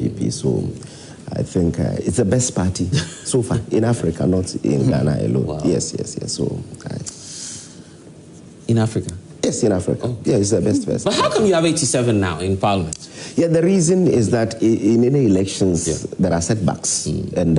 NPP. So I think it's the best party so far in Africa, not in Ghana alone. Wow. Yes. So in Africa? Yes, in Africa. Oh. Yeah, it's the best. But how come you have 87 now in Parliament? Yeah, the reason is that in any elections there are setbacks, and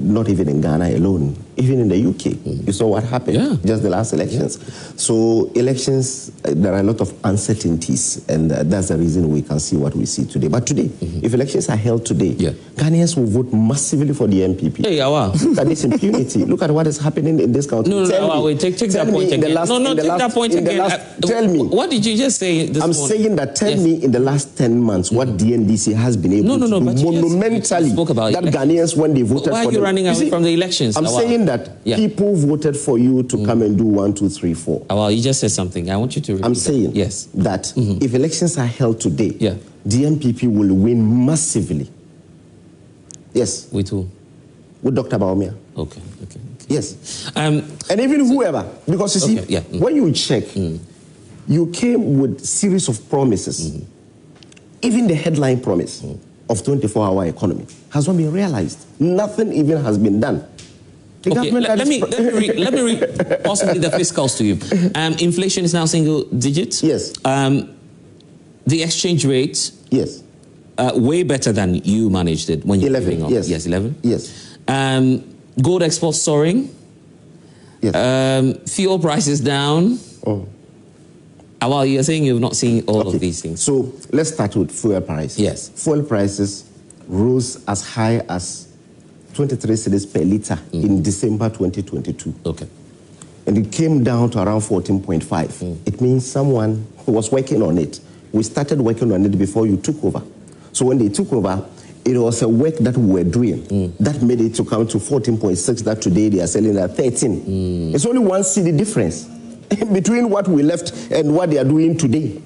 not even in Ghana alone, even in the UK. You saw what happened just the last elections. So elections, there are a lot of uncertainties, and that's the reason we can see what we see today. But today, if elections are held today, Ghanaians will vote massively for the NPP. Hey, Awal. Look at this impunity. Look at what is happening in this country. No, wait, take that point again. Take that point again. Tell me. What did you just say this morning? I'm saying that tell me in the last 10 months what DNDC has been able to do monumentally that Ghanaians when they voted for them. Why are you running away from the elections? I'm saying that people voted for you to come and do 1, 2, 3, 4. Well, you just said something. I want you to repeat. I'm saying that if elections are held today, the NPP will win massively. Yes. With who? With Dr. Baumia. Okay. Yes. And even whoever, because you see, when you check, you came with series of promises. Even the headline promise of 24-hour economy has not been realized. Nothing even has been done. Okay, let me read possibly the fiscals to you. Inflation is now single digits. Yes. The exchange rate. Yes. Way better than you managed it when you were 11. Yes. Yes, 11. Yes. Gold exports soaring. Yes. Fuel prices down. Well, you're saying you've not seen all of these things. So let's start with fuel prices. Yes. Fuel prices rose as high as 23 cedis per litre in December 2022. Okay. And it came down to around 14.5. It means someone who was working on it. We started working on it before you took over. So when they took over, it was a work that we were doing that made it to come to 14.6 that today they are selling at 13. It's only 1 cedi difference between what we left and what they are doing today.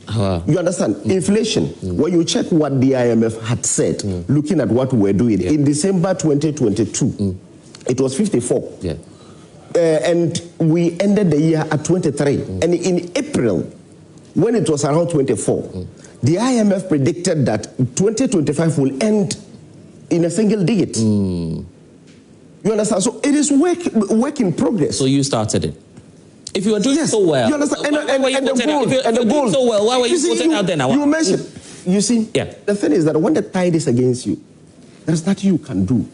You understand? Inflation, when you check what the IMF had said, looking at what we were doing, in December 2022, it was 54. And we ended the year at 23. And in April, when it was around 24, the IMF predicted that 2025 will end in a single digit. You understand? So it is work in progress. So you started it. If you were doing so well, you understand? And the gold. So well, why were you putting out there now? You mentioned, you see, the thing is that when the tide is against you, there's nothing you can do.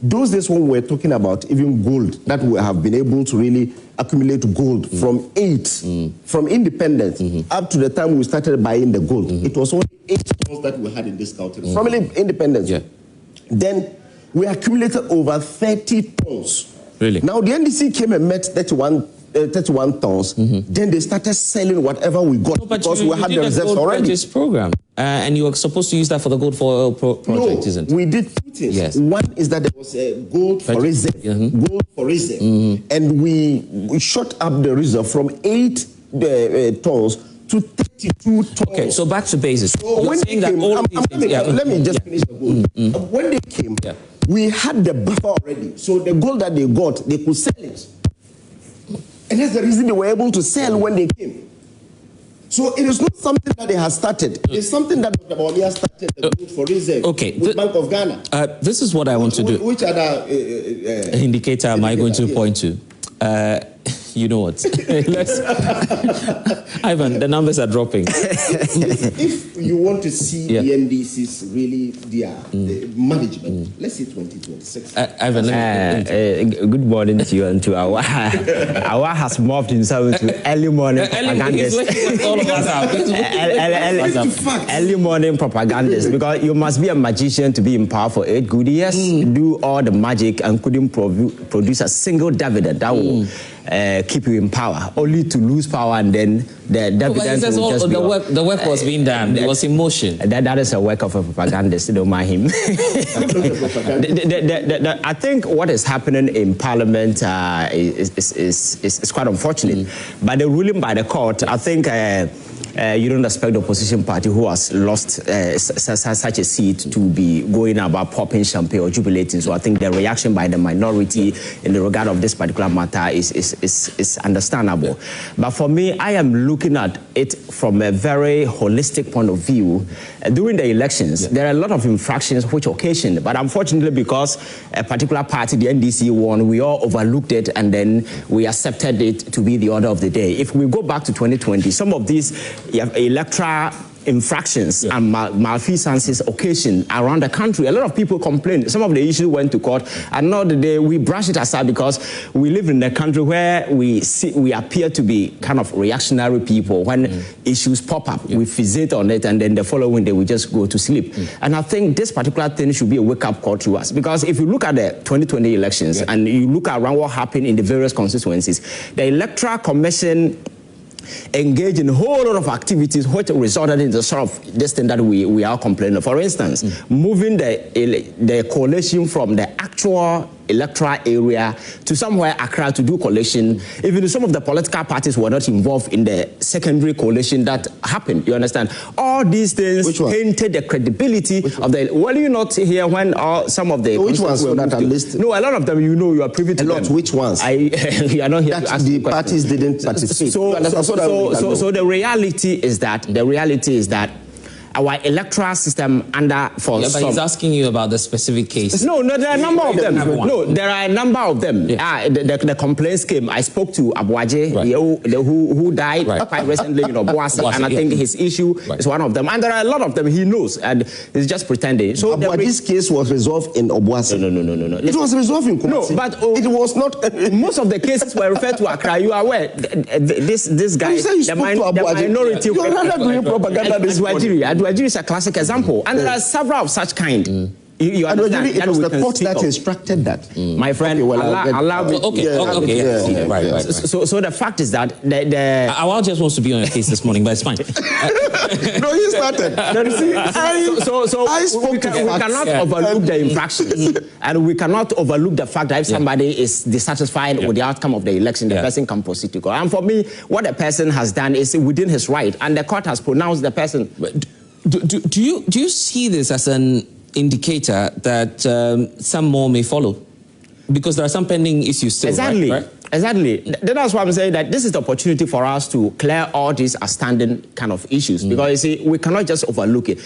Those days when we're talking about even gold, that we have been able to really accumulate gold from from independence up to the time we started buying the gold. It was only 8 tons that we had in this country. From independence. Then we accumulated over 30 tons. Really? Now the NDC came and met 31 tons. Then they started selling whatever we got because we had the reserves already. Purchase program. And you were supposed to use that for the gold for oil project, isn't it? We did 2 things. Yes. One is that there was a gold for reserve. Gold for reserve. And we shot up the reserve from 8 tons to 32 tons. Okay, so back to basis. So when they came, let me just finish the gold. When they came, we had the buffer already. So the gold that they got, they could sell it. And that's the reason they were able to sell when they came. So it is not something that they have started. It's something that Dr. Baumia started, the gold for reserve with Bank of Ghana. This is what I want to do. Which other indicator am I going to point to? You know what? Ivan, the numbers are dropping. If you want to see the NDC's really their management, let's say 2026. Ivan, good morning to you and to Awal. Awal has morphed himself into early morning propagandist. Early morning propagandist, because you must be a magician to be in power for 8 good years, do all the magic and couldn't produce a single dividend that will keep you in power, only to lose power and then the dividend will just be the work was being done. It was in motion. That is a work of a propagandist. Don't mind him. I think what is happening in Parliament is quite unfortunate. But the ruling by the court, I think you don't expect the opposition party who has lost such a seat to be going about popping champagne or jubilating. So I think the reaction by the minority in the regard of this particular matter is understandable. But for me, I am looking at it from a very holistic point of view. During the elections, there are a lot of infractions which occasioned, but unfortunately because a particular party, the NDC, won, we all overlooked it and then we accepted it to be the order of the day. If we go back to 2020, some of these electoral infractions and malfeasances occasion around the country. A lot of people complain. Some of the issues went to court, and now the day we brush it aside because we live in a country where we appear to be kind of reactionary people. When issues pop up, we fixate on it, and then the following day we just go to sleep. And I think this particular thing should be a wake-up call to us, because if you look at the 2020 elections and you look around what happened in the various constituencies, the Electoral Commission engage in a whole lot of activities which resulted in the sort of this thing that we are complaining of. For instance, moving the coalition from the actual electoral area to somewhere Accra to do coalition. Even some of the political parties were not involved in the secondary coalition that happened. You understand? All these things tainted the credibility of the... Were you not here when some of the... Which ones were that listed? No, a lot of them, you are privy to them. Which ones? You are not here to ask the parties didn't participate. So the reality is that our electoral system but he's asking you about the specific case. No, there are a number of them. No, there are a number of them. The complaints came. I spoke to Abuaje, who died quite recently, Boasa, and I think his issue is one of them. And there are a lot of them he knows, and he's just pretending. So Abuaje's case was resolved in Obuasi. No. It was resolved in Kumasi. No, but it was not. Most of the cases were referred to Accra. You are aware. This guy, the minority. You are rather doing propaganda this morning. Adwajiri is a classic example, and there are several of such kind. You understand? It was the court that instructed that. My friend, allow me. Right. So the fact is that Awal just wants to be on your case this morning, but it's fine. No, he started. We cannot overlook the infractions, and we cannot overlook the fact that if somebody is dissatisfied with the outcome of the election, the person can proceed to court. And for me, what the person has done is within his right, and the court has pronounced the person. Do you see this as an indicator that some more may follow? Because there are some pending issues still. Exactly. Right? Exactly. That's why I'm saying that this is the opportunity for us to clear all these outstanding kind of issues. Because you see, we cannot just overlook it.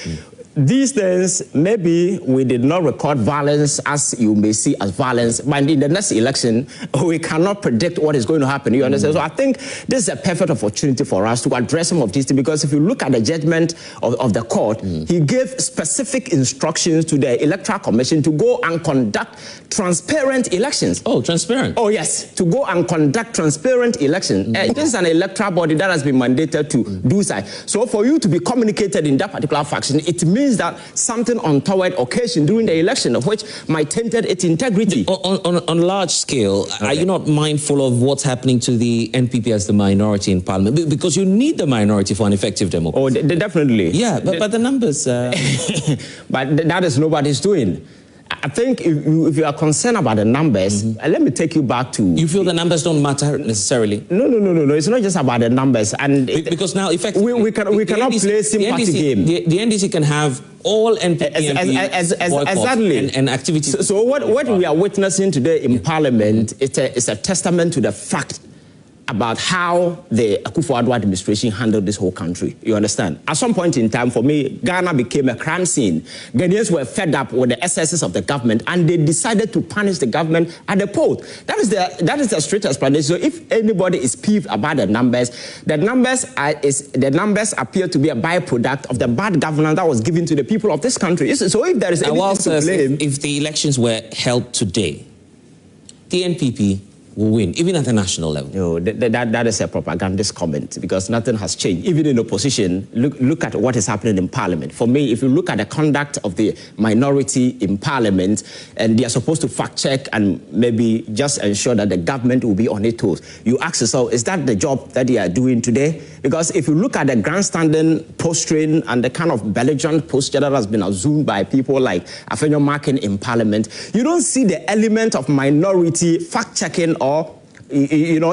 These days, maybe we did not record violence as you may see as violence, but in the next election, we cannot predict what is going to happen. You understand? So I think this is a perfect opportunity for us to address some of these things, because if you look at the judgment of the court, he gave specific instructions to the Electoral Commission to go and conduct transparent elections. Oh, transparent? Oh, yes, to go and conduct transparent elections. This is an electoral body that has been mandated to do so. So for you to be communicated in that particular faction, it means that something untoward occasion during the election, of which might tainted its integrity. On large scale, are you not mindful of what's happening to the NPP as the minority in Parliament? Because you need the minority for an effective democracy. Oh, definitely. Yeah, but the numbers... But that is nobody's doing. I think if you are concerned about the numbers, let me take you back to... You feel the numbers don't matter necessarily? No. It's not just about the numbers. And because now, effectively... We cannot play sympathy game. The NDC can have all NPP exactly. and activities... So what we are witnessing today in Parliament is a testament to the fact about how the Akufo-Addo administration handled this whole country. You understand? At some point in time, for me, Ghana became a crime scene. Ghanaians were fed up with the excesses of the government, and they decided to punish the government at the polls. That is the straight explanation. So if anybody is peeved about the numbers appear to be a byproduct of the bad governance that was given to the people of this country. So if there is anything to blame... If the elections were held today, the NPP will win, even at the national level. No, that is a propagandist comment, because nothing has changed. Even in opposition, look at what is happening in Parliament. For me, if you look at the conduct of the minority in Parliament, and they are supposed to fact check and maybe just ensure that the government will be on its toes, you ask yourself, is that the job that they are doing today? Because if you look at the grandstanding posturing and the kind of belligerent posture that has been assumed by people like Afenyo Markin in Parliament, you don't see the element of minority fact checking or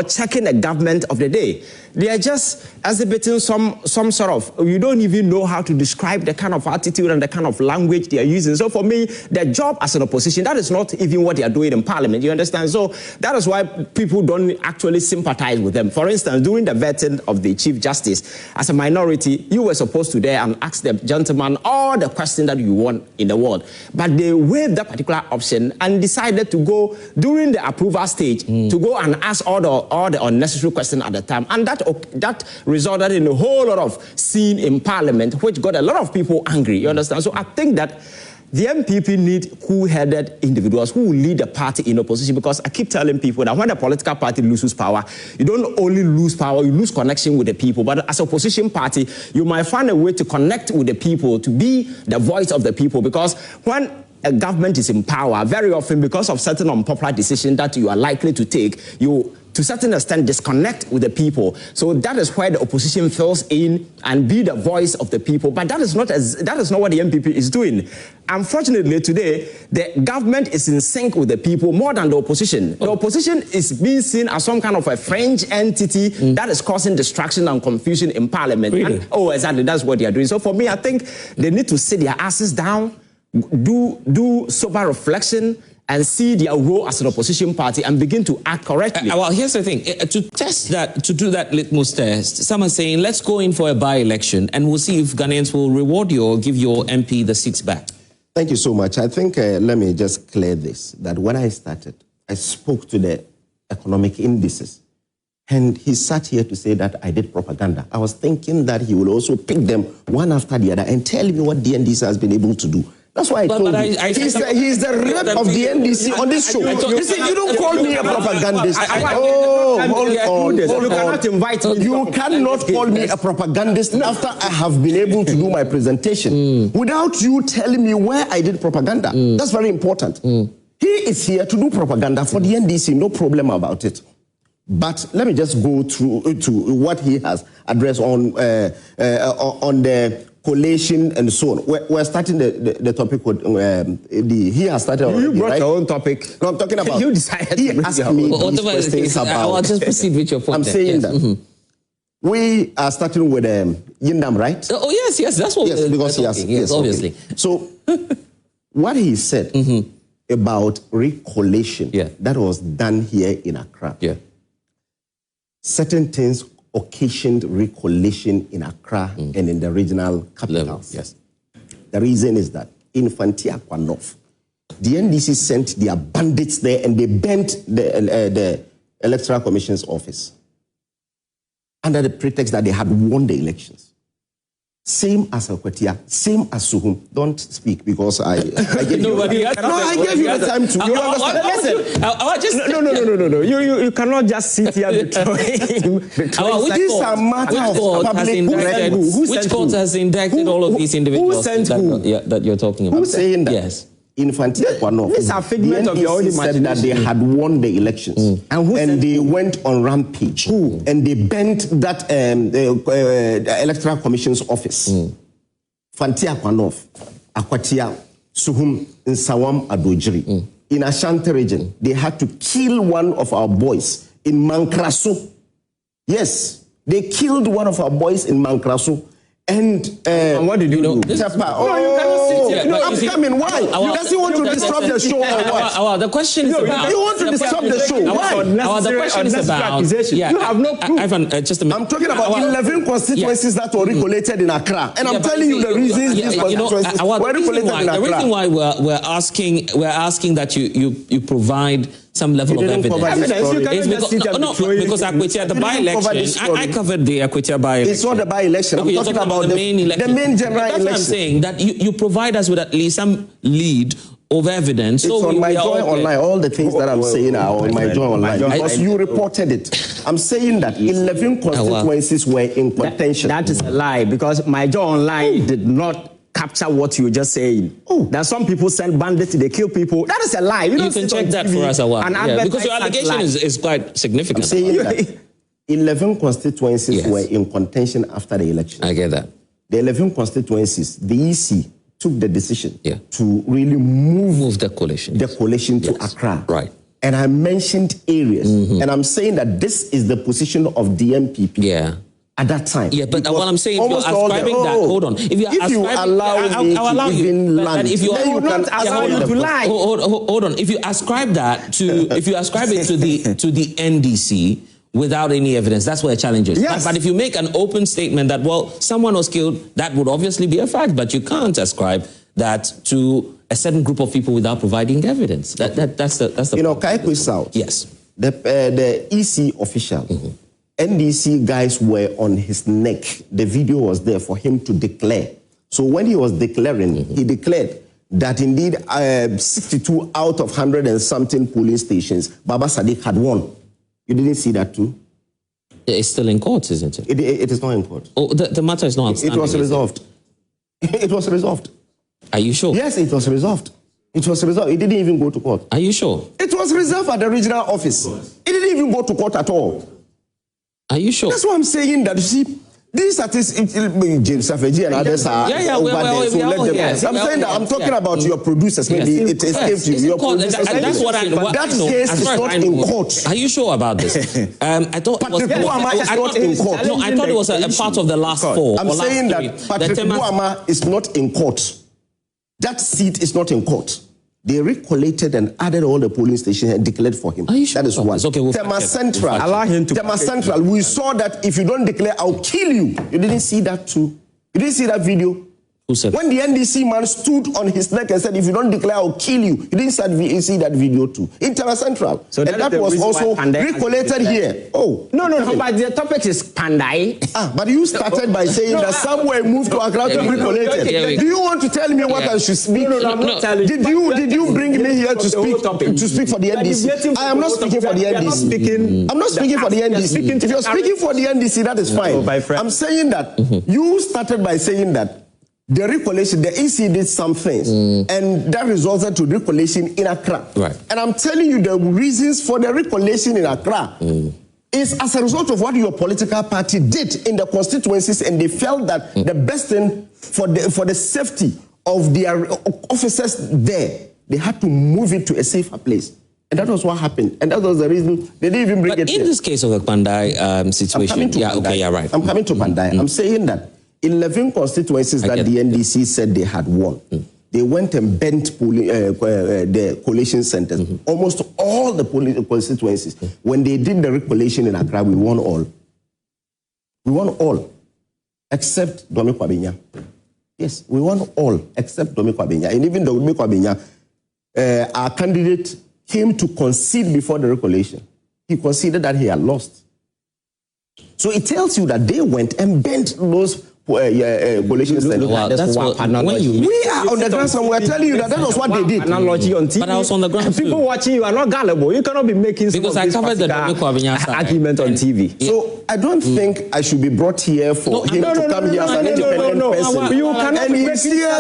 checking the government of the day. they are just exhibiting some sort of, you don't even know how to describe the kind of attitude and the kind of language they are using. So for me, their job as an opposition, that is not even what they are doing in parliament, you understand? So that is why people don't actually sympathize with them. For instance, during the vetting of the Chief Justice, as a minority, you were supposed to there and ask the gentleman all the questions that you want in the world. But they waived that particular option and decided to go during the approval stage to go and ask all the unnecessary questions at the time. And that resulted in a whole lot of scene in parliament, which got a lot of people angry, you understand? So I think that the NPP need cool-headed individuals who will lead the party in opposition, because I keep telling people that when a political party loses power, you don't only lose power, you lose connection with the people. But as an opposition party, you might find a way to connect with the people, to be the voice of the people, because when a government is in power, very often because of certain unpopular decisions that you are likely to take, you to a certain extent disconnect with the people. So that is where the opposition fills in and be the voice of the people. But that is not what the NPP is doing. Unfortunately, today, the government is in sync with the people more than the opposition. The opposition is being seen as some kind of a fringe entity that is causing distraction and confusion in parliament. Really? And, oh, exactly, that's what they are doing. So for me, I think they need to sit their asses down, do sober reflection, and see their role as an opposition party and begin to act correctly. Well, here's the thing. To test that, to do that litmus test, someone's saying, let's go in for a by-election and we'll see if Ghanaians will reward you or give your MP the seats back. Thank you so much. I think, let me just clear this, that when I started, I spoke to the economic indices. And he sat here to say that I did propaganda. I was thinking that he will also pick them one after the other and tell me what the NDC has been able to do. That's why I told you. He's the rep of the NDC on this show. You see, you don't call me a propagandist. Hold on. You cannot call me a propagandist after I have been able to do my presentation without you telling me where I did propaganda. That's very important. He is here to do propaganda for the NDC, no problem about it. But let me just go through to what he has addressed on the collation and so on. We're starting the topic with he has started already, you brought right? your own topic. No, I'm talking about you decided he asked me these questions about. I'll just proceed with your point. I'm saying that we are starting with Yindam, right? Oh yes, that's what. Yes, because yes, obviously. Okay. So what he said about recollation that was done here in Accra. Yeah. Certain things occasioned recollation in Accra and in the regional capitals. Yes. The reason is that in Fantia Kwanof, the NDC sent their bandits there and they burnt the Electoral Commission's office under the pretext that they had won the elections. Same as Alkwetia, same as Suhum. Don't speak because I gave you the time to. You understand? Listen. No. You cannot just sit here betraying. Which court has indicted all of these individuals that you're talking about? Who's saying that? Yes. Infantil Kwanof. These are figment of your own imagination. Said that they had won the elections and they went on rampage and they bent that the Electoral Commission's office. Fantia Kwanof, Akwatia, Suhum, Nsawam, Adojiri. In Ashanti region, they had to kill one of our boys in Mankraso. Yes, they killed one of our boys in Mankraso. And what did you do? You cannot sit here. I'm coming. Why? You doesn't want to disrupt the show or what? The question is about... You want to disrupt the show. Why? The question is about... You have no proof. Ivan, just a minute. I'm talking about 11 constituencies that were recollated in Accra. And I'm telling you the reasons these constituencies were recollated in Accra. The reason why we're asking that you provide some level of evidence. Because Akwetia, the by-election, I covered the Akwetia by-election. It's not the by-election. I'm talking about the main election. The main general election. That's what I'm saying, that you provide us with at least some lead of evidence. It's on my Joy Online. All the things that I'm saying are on my Joy Online. Because you reported it. I'm saying that 11 constituencies were in contention. That is a lie, because my Joy Online did not capture what you were just saying. That some people send bandits, they kill people. That is a lie. You can check that for us, Awal. Because your allegation is quite significant. I'm saying that 11 constituencies were in contention after the election. I get that. The 11 constituencies, the EC took the decision to really move the coalition to Accra. Right. and I mentioned areas, and I'm saying that this is the position of the NPP. Yeah. At that time. Yeah, but what I'm saying, if you're ascribing that, hold on. If you allow me I'll allow to you. even land, if you then you can allow you to lie. Hold on. If you ascribe that to, if you ascribe it to the NDC without any evidence, that's where a challenge is. Yes. But if you make an open statement that, well, someone was killed, that would obviously be a fact, but you can't ascribe that to a certain group of people without providing evidence. That's the You know, Kaikwe South. Yes. The EC official. NDC guys were on his neck. The video was there for him to declare. So when he was declaring, he declared that indeed 62 out of 100 and something polling stations, Baba Sadiq had won. You didn't see that too? It's still in court, isn't it? It is not in court. Oh, the matter is not outstanding. It was resolved. It was resolved. Are you sure? Yes, it was resolved. It was resolved. It didn't even go to court. Are you sure? It was resolved at the regional office. It didn't even go to court at all. Are you sure? That's why I'm saying that, you see, these statistics, James Safeji and others are over there, so let them. I'm saying that I'm talking about your producers. Maybe it escaped you. Your producers. That's what I know. But that case is not in court. Are you sure about this? I thought Patrick Buama is not in court. No, I thought it was a part of the last four. I'm saying that Patrick Buama is not in court. That seat is not in court. They recollated and added all the polling stations and declared for him. Are you sure? That is one. Okay, Tema Central. Allow him to. Tema Central. We saw that if you don't declare, I'll kill you. You didn't see that too. You didn't see that video. Who said? When the NDC man stood on his neck and said, if you don't declare, I'll kill you. You didn't see that video too. In Tema Central. So that was also recollated here. Oh. No, but the topic is Kpandai. But you started by saying that somewhere moved to Accra to be recollated. Do you want to tell me what I should speak? No, I'm not telling you. Did you bring me here to speak for the NDC? I am not speaking for the NDC. I'm not speaking for the NDC. If you're speaking for the NDC, that is fine. I'm saying that you started by saying that the recollation, the EC did some things, and that resulted to recollation in Accra. Right. And I'm telling you the reasons for the recollation in Accra is as a result of what your political party did in the constituencies, and they felt that the best thing for the safety of their officers there, they had to move it to a safer place. And that was what happened. And that was the reason they didn't even bring it in this case of the Kpandai situation, right. I'm coming to Kpandai. I'm saying that 11 constituencies that the NDC said they had won. They went and bent the collation centers. Almost all the constituencies. When they did the recollation in Accra, we won all. We won all, except Domi Kwabenya. Yes, we won all, except Domi Kwabenya. And even Domi Kwabenya, our candidate came to concede before the recollation. He conceded that he had lost. So it tells you that they went and bent those coalition centers. Well, that's what, we are on the ground somewhere telling you that was what they did. Analogy on TV. But I was on the ground People watching you are not gullible. You cannot be making some because I covered the argument on TV. So I don't think I should be brought here for him to come here as an independent person. You cannot be making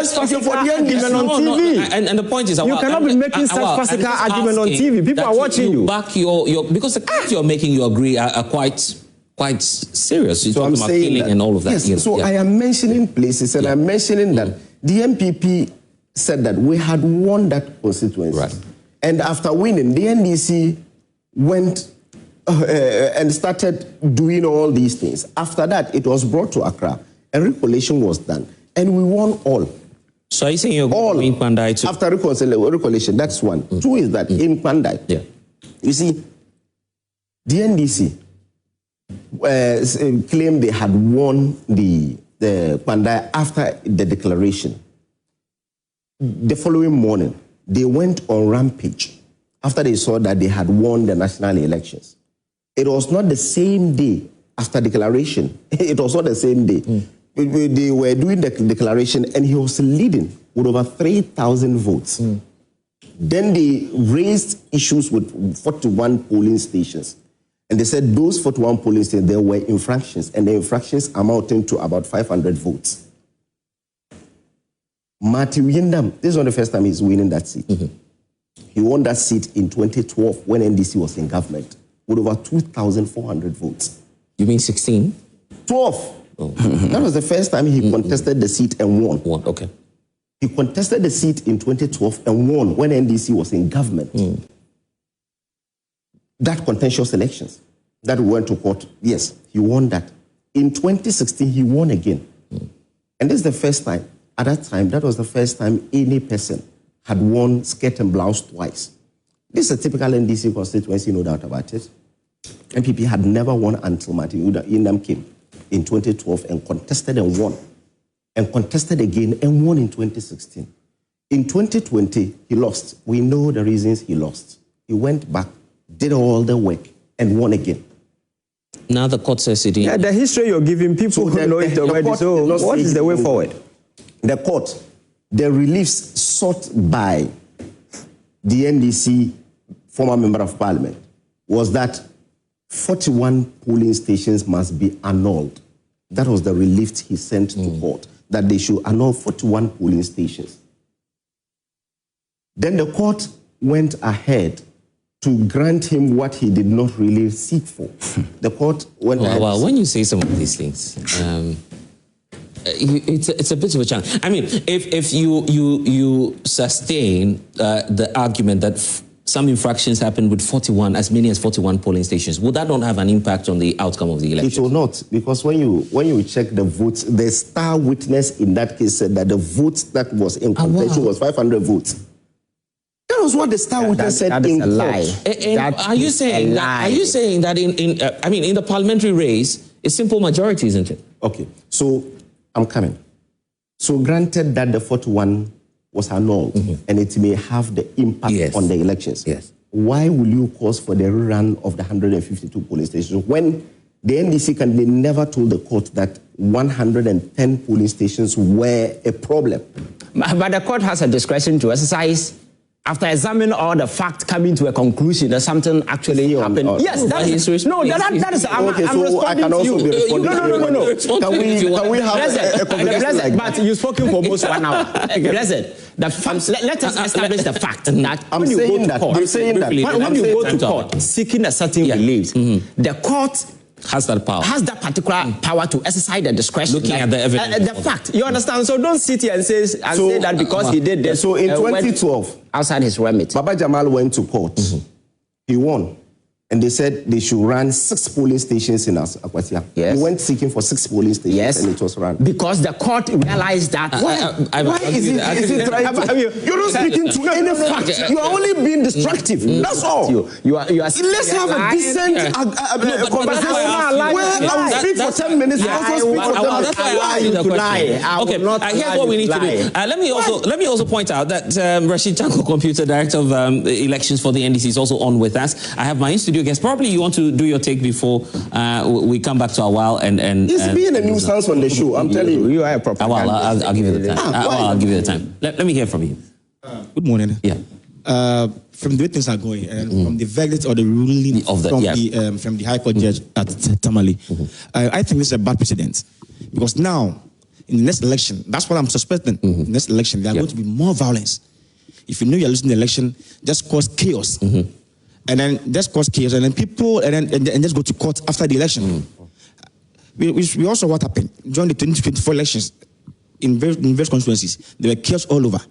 such argument on TV. And the point is, you cannot be making such farcical argument on TV. People are watching you. Back your because the claims you're making, you agree, are quite serious. You're talking about killing and all of that. Yes, so I am mentioning places, and I'm mentioning that the NPP said that we had won that constituency. Right. And after winning, the NDC went and started doing all these things. After that, it was brought to Accra, and recollation was done. And we won all. So are you saying you're going to Kpandai too? After recollation, that's one. Two is that in Kpandai, you see, the NDC claimed they had won the Kpandai after the declaration. The following morning, they went on rampage after they saw that they had won the national elections. It was not the same day after declaration. It was not the same day. They were doing the declaration, and he was leading with over 3,000 votes. Then they raised issues with 41 polling stations. And they said those 41 polling stations, there were infractions, and the infractions amounting to about 500 votes. Matthew Yindam, this is not the first time he's winning that seat. He won that seat in 2012 when NDC was in government with over 2,400 votes. You mean 16? 12. Oh. That was the first time he contested the seat and won. Okay. He contested the seat in 2012 and won when NDC was in government. that contentious elections that we went to court. Yes, he won that. In 2016, he won again. And this is the first time. At that time, that was the first time any person had won skirt and blouse twice. This is a typical NDC constituency, no doubt about it. NPP had never won until Martin Luther King came in 2012 and contested and won. And contested again and won in 2016. In 2020, he lost. We know the reasons he lost. He went back, did all the work, and won again. Now the court says it. Yeah, the history you're giving people who know it already. So what is the way forward? The court, the reliefs sought by the NDC former member of parliament was that 41 polling stations must be annulled. That was the relief he sent to court, that they should annul 41 polling stations. Then the court went ahead to grant him what he did not really seek for. The court went ahead. Well, when you say some of these things, it's a bit of a challenge. I mean, if you sustain the argument that some infractions happened with 41, as many as 41 polling stations, would that not have an impact on the outcome of the election? It will not, because when you check the votes, the star witness in that case said that the votes that was in contention was 500 votes. That was what the star witness said in court. Are you saying that in the parliamentary race, it's simple majority, isn't it? Okay, so I'm coming. So granted that the 41 was annulled and it may have the impact on the elections. Yes. Why will you cause for the rerun of the 152 polling stations when the NDC candidate never told the court that 110 polling stations were a problem? But the court has a discretion to exercise after examining all the facts, coming to a conclusion that something actually happened. Yes, that is. No, that is. I'm responding to you. No. Can we have a conversation like that? But you've spoken for almost 1 hour. Blessed. Let us establish the fact that I'm saying that. When you go to court seeking a certain relief, the court has that power. Has that particular power to exercise the discretion. Looking at the evidence. The fact. You understand? So don't sit here and say that because he did this. So in 2012, outside his remit, Baba Jamal went to court. He won. And they said they should run 6 polling stations in Akwatia. Yes. He went seeking for 6 polling stations and it was run. Because the court realized that. Why is it right? You're not speaking to any fact. You are only being destructive. That's all. You are Let's have a decent conversation where I will speak for 10 minutes. I also speak for 10 minutes. Why you lie? Okay, here's what we need to do. Let me also point out that Rashid Chanko, Computer Director of Elections for the NDC, is also on with us. I have my in-studio guest. Probably you want to do your take before we come back to Awal and he's being a nuisance on the show. I'm telling you. You are a proper. Awal, I'll give you the time. I'll give you the time. Let me hear from you. Good morning. Yeah. From the way things are going, and from the verdict or the ruling from the High Court judge at Tamale, I think this is a bad precedent, because now in the next election, that's what I'm suspecting. In the next election, there are going to be more violence. If you know you're losing the election, just cause chaos. And then just cause chaos, and then people, and just go to court after the election. We also, what happened during the 2024 elections in various constituencies, there were chaos all over.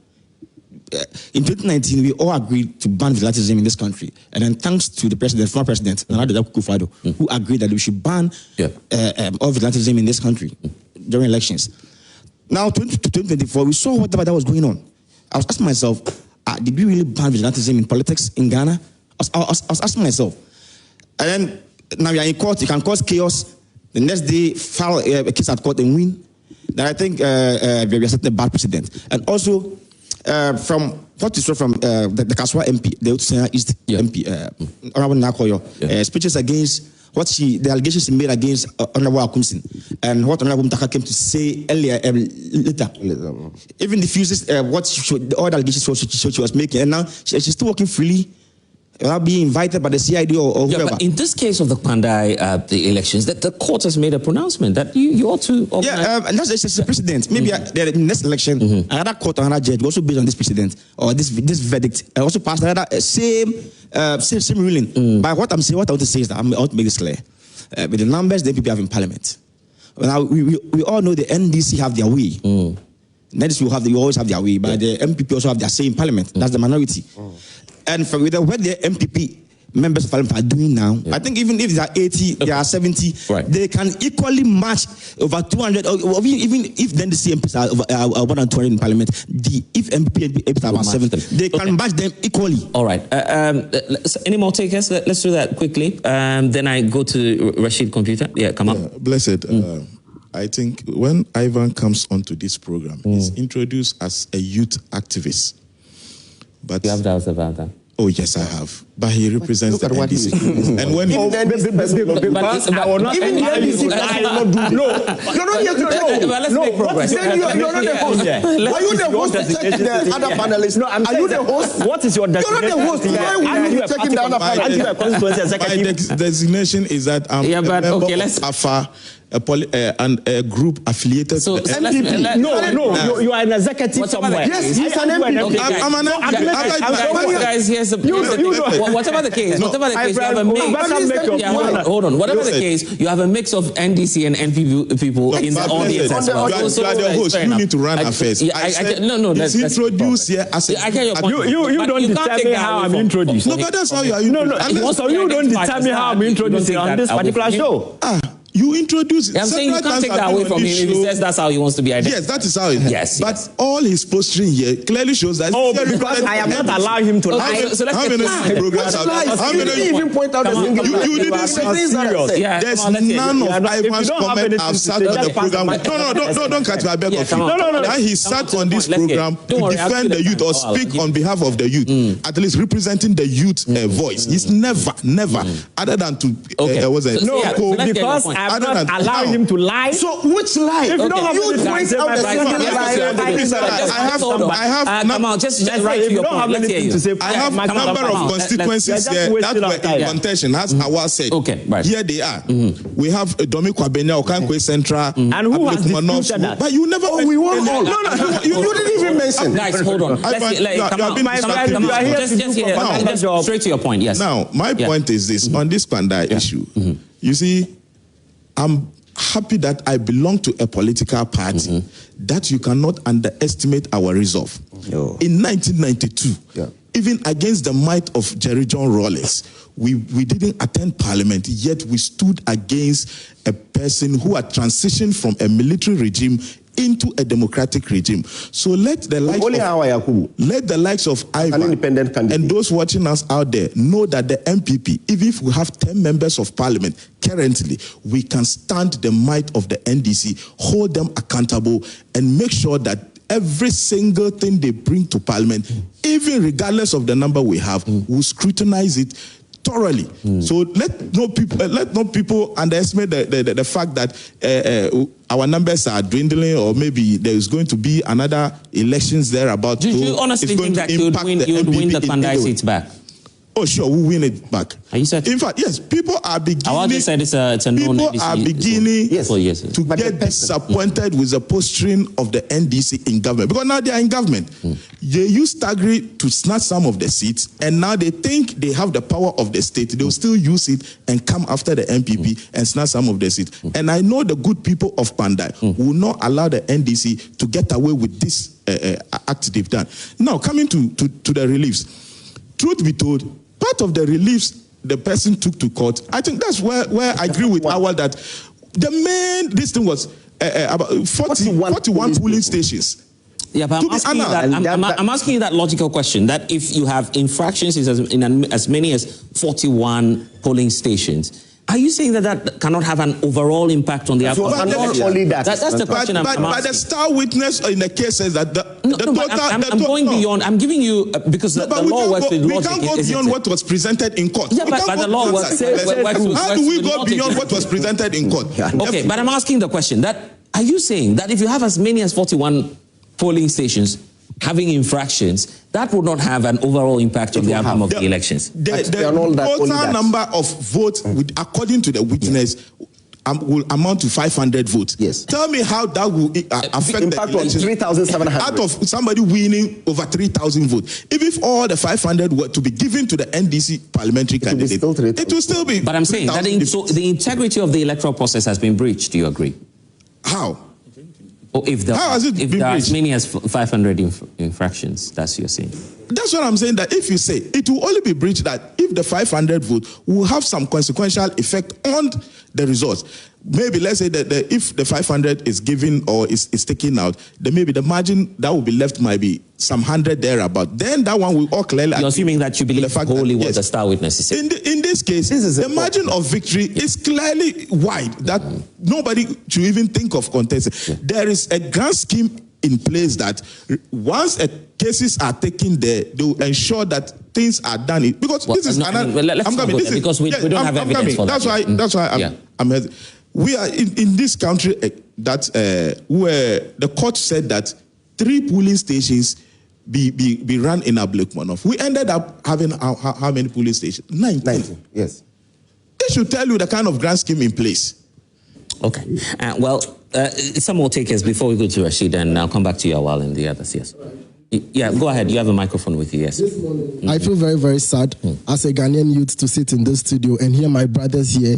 In 2019, we all agreed to ban vigilantism in this country, and then thanks to the president, former president, Nana Akufo-Addo, who agreed that we should ban all vigilantism in this country during elections. Now, 2024, we saw whatever that was going on. I was asking myself, did we really ban vigilantism in politics in Ghana? I was asking myself. And then, now you are in court, you can cause chaos. The next day, file a case at court and win. Then I think we are setting a bad precedent. And also, from what you saw from the Kaswa MP, the Otusanya East MP, Honorable Nakoyo, speeches against the allegations he made against Honorable Akumsin, and what Honorable Mutaka came to say earlier, later. Even diffuses all the allegations she was making, and now she's still working freely. Without being invited by the CID or whoever. But in this case of the Kpandai the elections, that the court has made a pronouncement that you ought to organize. And that's a precedent. Maybe the next election, another court, another judge, also based on this precedent or this verdict, also passed another same ruling. But what I want to say is that I want to make this clear. With the numbers the NPP have in Parliament, now we all know the NDC have their way. NDC will always have their way, but the MPP also have their say in Parliament. That's the minority. And with the way the MPP members of parliament are doing now, I think even if there are 80, there are 70, they can equally match over 200, or even if then the CMPs are more than 200 in parliament, if MPs are about 70, they can match them equally. All right. Any more takers? Let's do that quickly. Then I go to Rashid Computer. Yeah, come on. Blessed. I think when Ivan comes onto this program, he's introduced as a youth activist. But you have doubts about that? Oh, yes, I have. But he represents the NDC. And when even the NDC you're not here to let's make progress. You're not the host. Are you the host to check the other panelists? No, are you the host? What is your designation? You're not the host. Why are you checking the other panelists? My designation is that I'm a member of AFA, a group affiliated to the NPP. No, you are an executive somewhere. Yes, he's an NPP. I'm an NPP. Guys, here's the whatever the case, you have a mix. Hold on. Whatever the case, you have a mix of NDC and NPP people in the audience as well. You are the host. You need to run affairs. No. He's introduced here as a... I get your point. You don't determine how I'm introduced. No, but that's how you are introduced. So you don't determine how I'm introduced on this particular show. You introduce it. I'm saying you can't take that away from him if he says that's how he wants to be identified. Yes, that is how it is. Yes. But all his posturing here clearly shows that... Oh, because I am not allowing him to lie. So let's how many programs have... You didn't even point out the single... You didn't say serious. There's none of Ivan's comment have sat on the program. No, don't cut my back off you. No. He sat on this program to defend the youth or speak on behalf of the youth, at least representing the youth voice. He's never, other than to... No, because I'm not allowing him to lie. So which lie? If you don't have you point out the single lie. I have come on, just right to your point. Let's hear you. I have a number of constituencies here that were in contention, as Awal said. Okay, right. Here they are. We have Domi Kwabenya, Okankwe Central, and who has disputed that? But you never... we won all. No, you didn't even mention. Guys, hold on. Just straight to your point, yes. Now, my point is this, on this Kpandai issue, you see, I'm happy that I belong to a political party that you cannot underestimate our resolve. In 1992, even against the might of Jerry John Rawlings, we didn't attend parliament, yet we stood against a person who had transitioned from a military regime into a democratic regime. So let the likes of Ivan and those watching us out there know that the NPP, even if we have 10 members of parliament currently, we can stand the might of the NDC, hold them accountable, and make sure that every single thing they bring to parliament, even regardless of the number we have, we'll scrutinize it thoroughly. So let no people underestimate the fact that our numbers are dwindling, or maybe there is going to be another elections there about. Do you honestly think that you would win the Kpandai seats back? Oh, sure, we'll win it back. Are you certain? In fact, yes, people are beginning. I just said it's a people are beginning to get disappointed with the posturing of the NDC in government, because now they are in government. They use Tagri to snatch some of the seats, and now they think they have the power of the state. They will still use it and come after the NPP and snatch some of the seats. And I know the good people of Kpandai will not allow the NDC to get away with this act they've done. Now, coming to the reliefs, truth be told, part of the reliefs the person took to court, I think that's where I agree with Awal that this thing was about 41 polling stations. Yeah, but I'm asking you that logical question, that if you have infractions in as many as 41 polling stations, are you saying that cannot have an overall impact on the outcome? Not only that. That's the question I'm asking. But the star witness in the case says that I'm going beyond. I'm giving you, because the law works with logic. We can't go beyond what was presented in court. Yeah, but the law works. How do we go beyond what was presented in court? Okay, but I'm asking the question, that are you saying that if you have as many as 41 polling stations having infractions, that would not have an overall impact on the outcome of the elections? The total number of votes, according to the witness, will amount to 500 votes. Yes. Tell me how that will affect the elections. 3,700. Out of somebody winning over 3,000 votes. If all the 500 were to be given to the NDC parliamentary candidate, it will still be. But I'm saying that the integrity of the electoral process has been breached. Do you agree? How? Or if there are as many as 500 infractions, that's what you're saying. That's what I'm saying, that if you say, it will only be breached that if the 500 vote will have some consequential effect on the results. Maybe let's say that if the 500 is given or is taken out, then maybe the margin that will be left might be some 100 thereabout. Then that one will all clearly. You're assuming that you believe wholly what the star witnesses say. In this case, the margin of victory is clearly wide that nobody should even think of contesting. Yeah. There is a grand scheme in place that once cases are taken there, they will ensure that things are done. Because this is because we don't have evidence for that. That's why I'm we are in this country that where the court said that 3 polling stations be run in Ablekmanov. We ended up having how many polling stations? 19. Yes. They should tell you the kind of grand scheme in place. Okay. Some more takers before we go to Rashid, and I'll come back to you, Awal, and the others. Yes. Yeah, go ahead. You have a microphone with you. Yes. This morning, I feel very, very sad as a Ghanaian youth to sit in this studio and hear my brothers here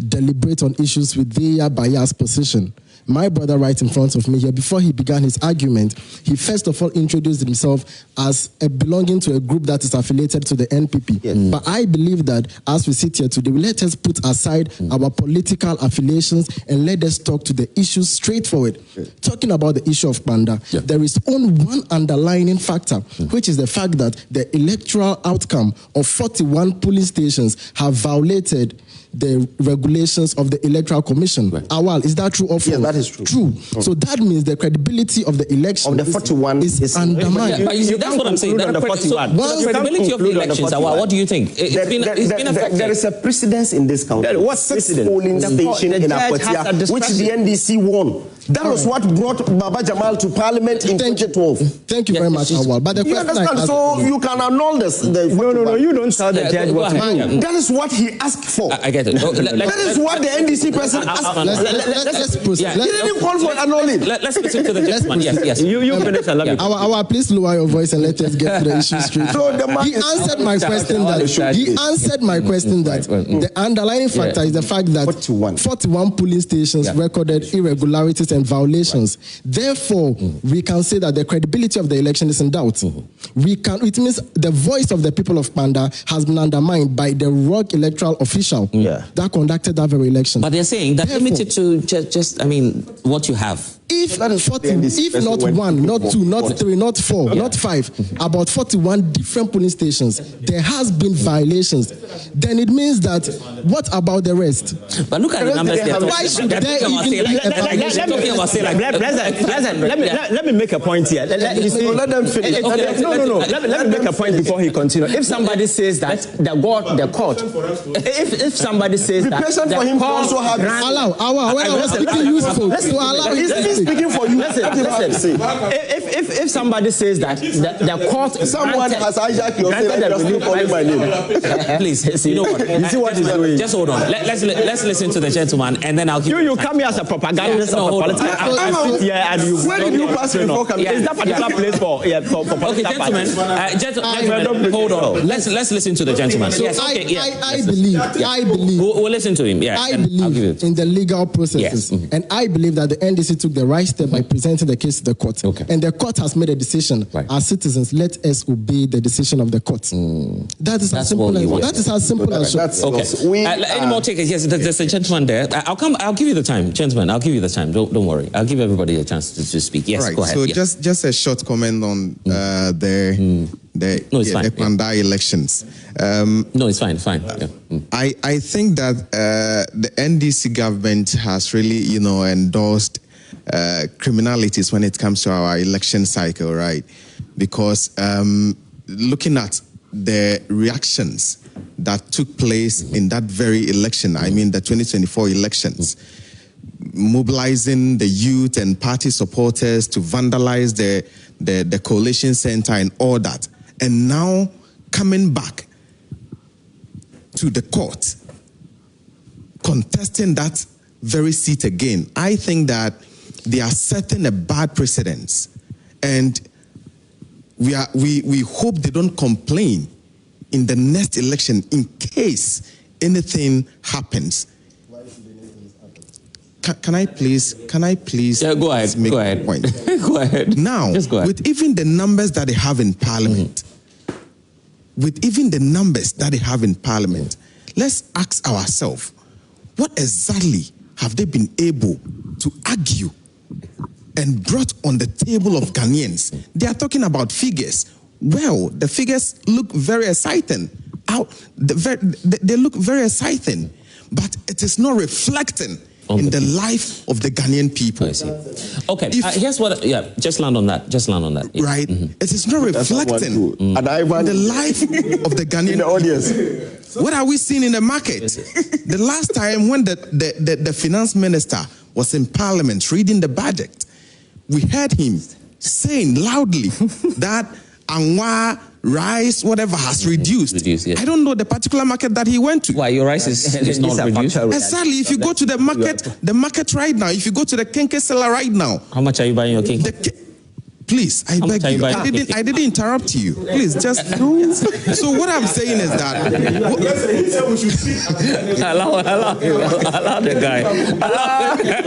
deliberate on issues with their biased position. My brother right in front of me here, before he began his argument, he first of all introduced himself as belonging to a group that is affiliated to the NPP. Yes. But I believe that as we sit here today, let us put aside our political affiliations and let us talk to the issues straightforward. Talking about the issue of Kpandai, there is only one underlying factor, which is the fact that the electoral outcome of 41 polling stations have violated the regulations of the Electoral Commission. Awal, is that true or false? Yes, that is true. True. So that means the credibility of the election of the 41 is undermined. But you see, that's what I'm saying. The credibility of the elections, Awal, what do you think? It's been affected. There is a precedence in this country. What's 6 polling station in Akotia, which the NDC won. That was what brought Baba Jamal to Parliament in 2012. Thank you very much, Awal. But the you understand? So you can annul this. No, you don't tell the judge what to do. That is what he asked for. I get it. That is what the NDC person asked for. Let's proceed. He didn't call for annulling. Let's listen to the gentleman. Yes. You finish and let me. Awal, please lower your voice and let us get to the issue straight. So he answered my question that the underlying factor is the fact that 41 polling stations recorded irregularities and violations. Therefore, we can say that the credibility of the election is in doubt. It means the voice of the people of Kpandai has been undermined by the rogue electoral official that conducted that very election. But they're saying that limited to just what you have. If not 1, not 2, not 3, not 4, not 5, about 41 different polling stations, there has been violations. Then it means that what about the rest? But look at the numbers. Why should there even be a violation? Let me make a point here. Let them finish. No. Let me make a point before he continues. If somebody says that the court, if somebody says that, be patient for him to also have allow. When I was speaking useful, to allow his speaking for you. Listen. If somebody says that the court, someone has hijacked your my name. Please, you know what? You see what he's doing. Just hold on. Let's listen to the gentleman, and then I'll give you come here as a propagandist of the political. Where did you pass before coming? Is that particular place for okay, gentlemen, hold on. Let's listen to the gentleman. So yes, I believe. We'll listen to him. Yeah, I believe in the legal processes, and I believe that the NDC took the right step by presenting the case to the court. And the court has made a decision. As citizens, let us obey the decision of the court. That is as simple as okay. Any more takers? Yes, there's a gentleman there. I'll give you the time, gentleman. I'll give you the time. Don't worry. I'll give everybody a chance to speak. Yes, right. Go ahead. So just a short comment on the Kpandai elections. No, it's fine. I think that the NDC government has really, endorsed criminalities when it comes to our election cycle, right? Because looking at the reactions that took place in that very election, I mean the 2024 elections, mobilizing the youth and party supporters to vandalize the coalition center and all that, and now coming back to the court, contesting that very seat again, I think that they are setting a bad precedent, and we hope they don't complain in the next election in case anything happens. Can I please? Yeah, go ahead. Make go ahead. A point. Go ahead. Now, just go ahead. With even the numbers that they have in Parliament, with even the numbers that they have in parliament, let's ask ourselves, what exactly have they been able to argue and brought on the table of Ghanaians? They are talking about figures. Well, the figures look very exciting. They look very exciting, but it is not reflecting in the life of the Ghanaian people. I see. Okay, here's what, just land on that. Yeah. Right? It is not reflecting in the life of the Ghanaian the audience. What are we seeing in the market? The last time when the finance minister was in parliament reading the budget, we heard him saying loudly that Anwa rice, whatever, has reduced. I don't know the particular market that he went to. Why, your rice is not reduced? Exactly. If you go to the market right now, if you go to the Kenke seller right now. How much are you buying your Kenke? Please, I beg you. I didn't interrupt you. Please, just. So what I'm saying is that. Allow the guy.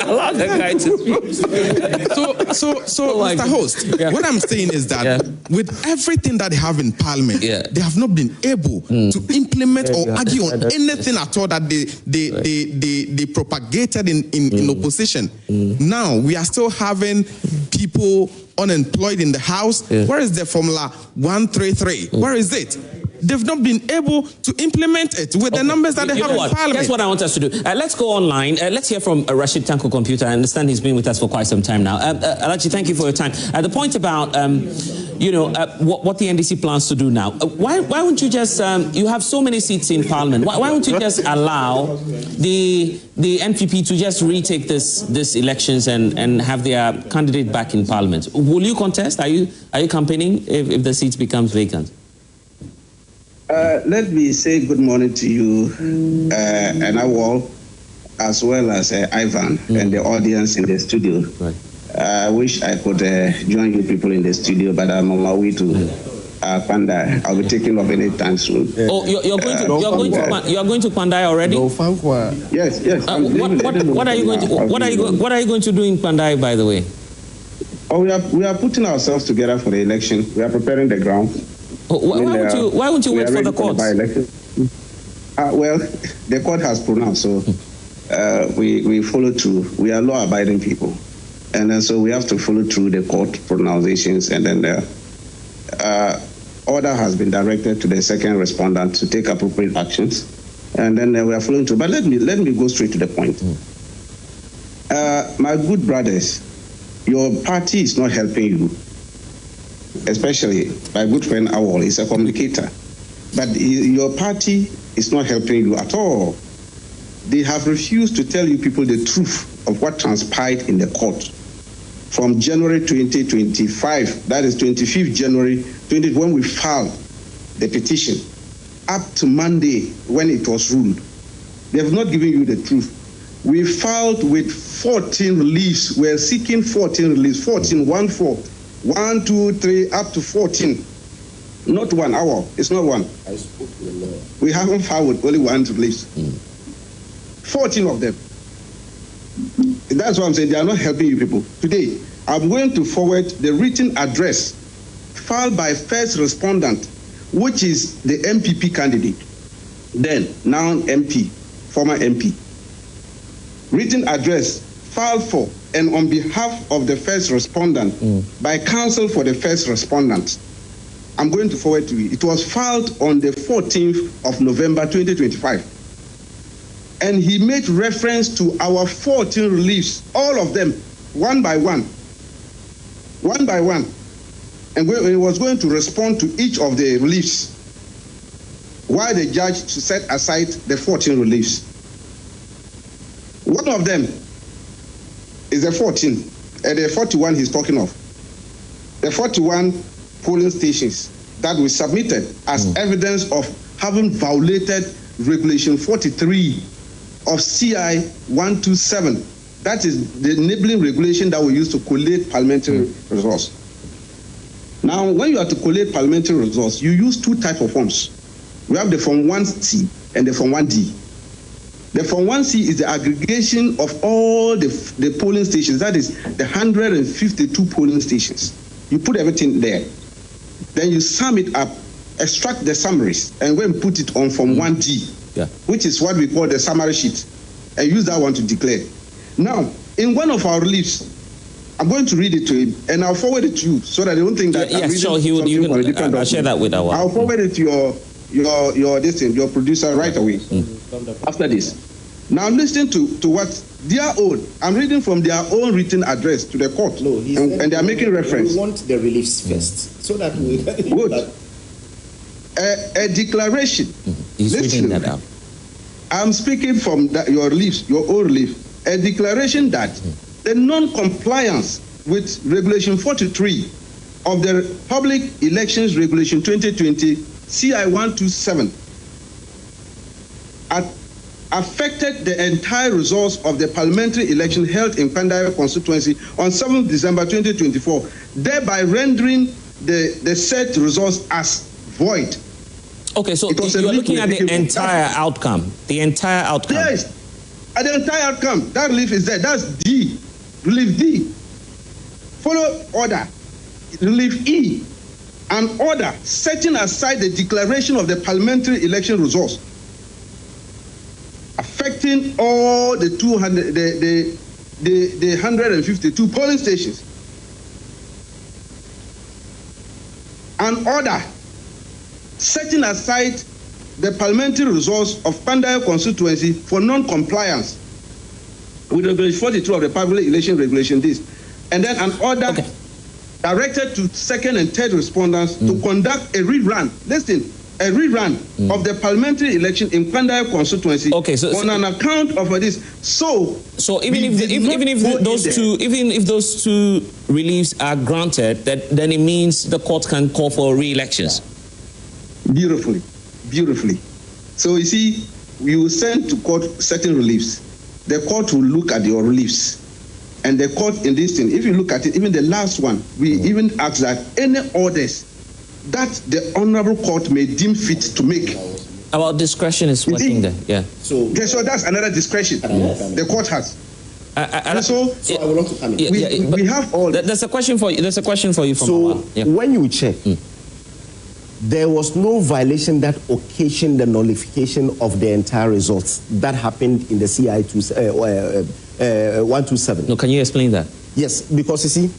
Allow the guy to speak. So Mr. Host, what I'm saying is that with everything that they have in Parliament, they have not been able to implement or argue on anything at all that they propagated in opposition. Now we are still having people unemployed in the house. Where is the formula 133? Where is it? They've not been able to implement it with the numbers that they have in Parliament. That's what I want us to do. Let's go online. Let's hear from Rashid Tanko Computer. I understand he's been with us for quite some time now. Alaji, thank you for your time. The point about what the NDC plans to do now. Why won't you just? You have so many seats in Parliament. Why won't you just allow the NPP to just retake this elections and have their candidate back in Parliament? Will you contest? Are you campaigning if the seats becomes vacant? Let me say good morning to you and Awal, as well as Ivan and the audience in the studio. Right. I wish I could join you people in the studio, but I'm on my way to Kpandai. I'll be taking off any time soon. Oh, you're going to Kpandai already? Yes. What are you going to do in Kpandai, by the way? Oh, we are putting ourselves together for the election. We are preparing the ground. Why won't you wait for the court? Well, the court has pronounced, so we follow through. We are law-abiding people, and then so we have to follow through the court pronunciations, and then order has been directed to the second respondent to take appropriate actions, and then we are following through. But let me go straight to the point. My good brothers, your party is not helping you. Especially my good friend Awal is a communicator, but your party is not helping you at all. They have refused to tell you people the truth of what transpired in the court from January 2025, that is 25th January 20, when we filed the petition, up to Monday when it was ruled. They have not given you the truth. We filed with 14 reliefs. We're seeking 14 reliefs, 14, 1, 2, 3, up to 14. Not 1 hour. It's not one. I spoke to the lawyer. We haven't filed with only 1 release. 14 of them. That's what I'm saying. They are not helping you people. Today, I'm going to forward the written address filed by first respondent, which is the NPP candidate. Then, now MP, former MP. Written address filed for and on behalf of the first respondent by counsel for the first respondent. I'm going to forward to you. It was filed on the 14th of November 2025. And he made reference to our 14 reliefs, all of them, one by one. And he was going to respond to each of the reliefs, while the judge set aside the 14 reliefs. One of them is the 14, and the 41 he's talking of. The 41 polling stations that we submitted as evidence of having violated Regulation 43 of CI 127. That is the enabling regulation that we use to collate parliamentary resource. Now, when you are to collate parliamentary resource, you use 2 types of forms. We have the Form 1C and the Form 1D. The Form 1C is the aggregation of all the polling stations. That is the 152 polling stations. You put everything there. Then you sum it up extract the summaries and go and put it on Form 1D, which is what we call the summary sheet, and use that one to declare. Now, in one of our reliefs, I'm going to read it to him, and I'll forward it to you so that they don't think that I'm reading sure. I'll share that with Awal. I'll forward it to your producer right away after this. Now listen to what their own. I'm reading from their own written address to the court, and they are making reference. We want the reliefs first, so that we good. A declaration. He's reading that out. I'm speaking from your reliefs, your own relief. A declaration that the non-compliance with Regulation 43 of the Public Elections Regulation 2020 CI 127 affected the entire results of the parliamentary election held in Kpandai constituency on 7th December 2024, thereby rendering the said results as void. Okay, so you're looking at the entire outcome. The entire outcome. Yes, at the entire outcome. That relief is there. That's D. Relief D. Follow order. Relief E. An order setting aside the declaration of the parliamentary election results, affecting all the 152 polling stations. An order setting aside the parliamentary results of Kpandai constituency for non-compliance with Regulation 42 of the Public Election Regulation this, and then an order directed to second and third respondents to conduct a rerun. Listen, a rerun of the parliamentary election in Kpandai constituency on an account of this. So even if those two reliefs are granted, then it means the court can call for re-elections. Beautifully. So you see, we will send to court certain reliefs. The court will look at your reliefs. And the court in this thing, if you look at it, even the last one, we even ask that any orders that the honorable court may deem fit to make. Our discretion is working there, yeah. So that's another discretion the court has. So I would want to come in. We have all. There's a question for you. There's a question for you from Awal. When you check, there was no violation that occasioned the nullification of the entire results that happened in the CI 127. No, can you explain that? Yes, because you see,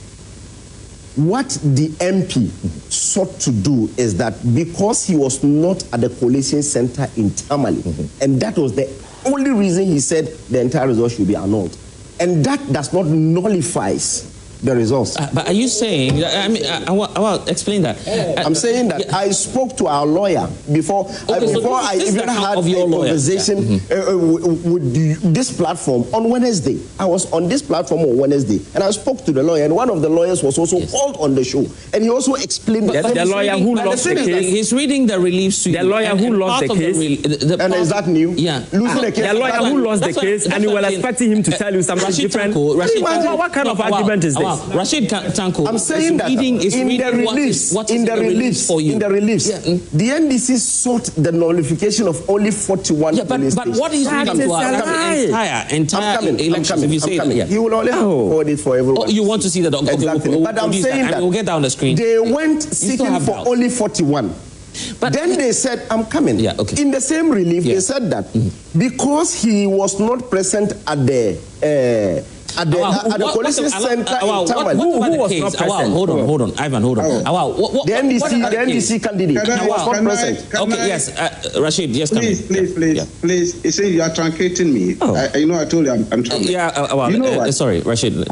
what the MP sought to do is that because he was not at the collation center in Tamale, and that was the only reason he said the entire result should be annulled, and that does not nullifies the results. But are you saying, I will explain that. I'm saying that I spoke to our lawyer before I even had a conversation with this platform on Wednesday. I was on this platform on Wednesday, and I spoke to the lawyer, and one of the lawyers was also called on the show, and he also explained the lawyer who lost the case. He's reading the reliefs to you. The lawyer who lost the case. And is that new? Yeah. Losing the case. The lawyer who lost the case, and you were expecting him to tell you something different. What kind of argument is this? Rashid Tanko, I'm saying that in the reliefs, the NDC sought the nullification of only 41 police but what is reading to us? Entire elections, if you say that. He will only hold it for everyone. Oh, you want to see that? Okay, exactly. But I'm saying that we'll get that on the screen. They went seeking for only 41. But then they said, I'm coming. Yeah, okay. In the same relief, they said that because he was not present at the collation center in Tamale. Who was not present? Hold on, Ivan, hold on. The NDC candidate was not present. Okay, yes, Rashid, yes, please. You say you are truncating me. I told you I'm truncating. Yeah, you know what? Sorry, Rashid.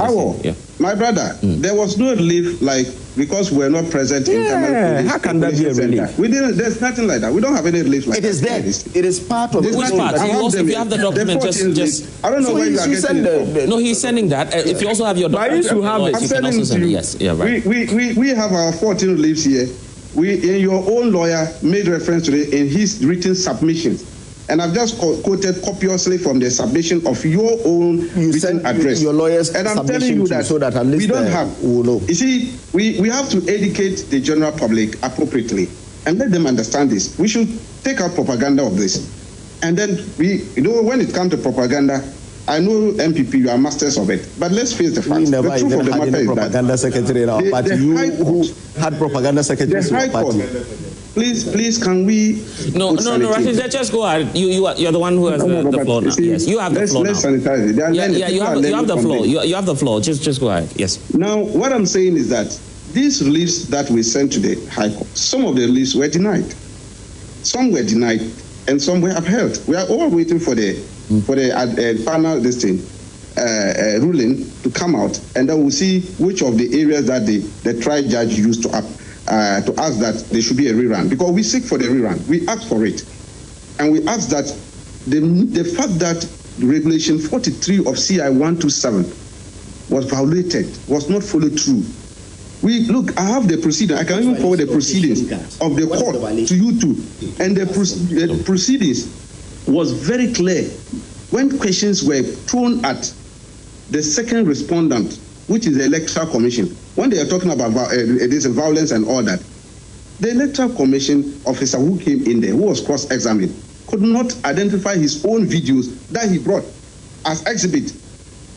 My brother, there was no relief like because we're not present in Tamale. How can that be a relief? There's nothing like that. We don't have any relief like that. It is there. It is part of it. Which part? If you have the document, just I don't know where you are getting it. No, he's sending that. If you also have your document, I'm sending it to you. Yes, yeah, right. We have our 14 reliefs here. Your own lawyer made reference to it in his written submissions. And I've just quoted copiously from the submission of your own written address. Your lawyer's and I'm telling you that so that at least we don't have. You see, we have to educate the general public appropriately and let them understand this. We should take out propaganda of this. And then when it comes to propaganda, I know NPP, you are masters of it. But let's face the facts. The truth of the matter is propaganda secretary in our party. You who had propaganda secretary in our party. Please, can we? No, Rashid, just go ahead. You're the one who has the floor now. Yes, you have the floor now. Let's sanitize it. You have the floor. You have the floor. Just go ahead. Yes. Now, what I'm saying is that these reliefs that we sent to the High Court, some of the reliefs were denied. Some were denied, and some were upheld. We are all waiting for the final ruling to come out, and then we'll see which of the areas that the trial judge used to ask that there should be a rerun, because we seek for the rerun. We ask for it, and we ask that the fact that Regulation 43 of CI 127 was violated, was not followed through. I have the proceeding. I can even forward the proceedings of the court to you too, and the proceedings was very clear when questions were thrown at the second respondent, which is the Electoral Commission. When they are talking about this violence and all that, the Electoral Commission officer who came in there, who was cross-examined, could not identify his own videos that he brought as exhibit.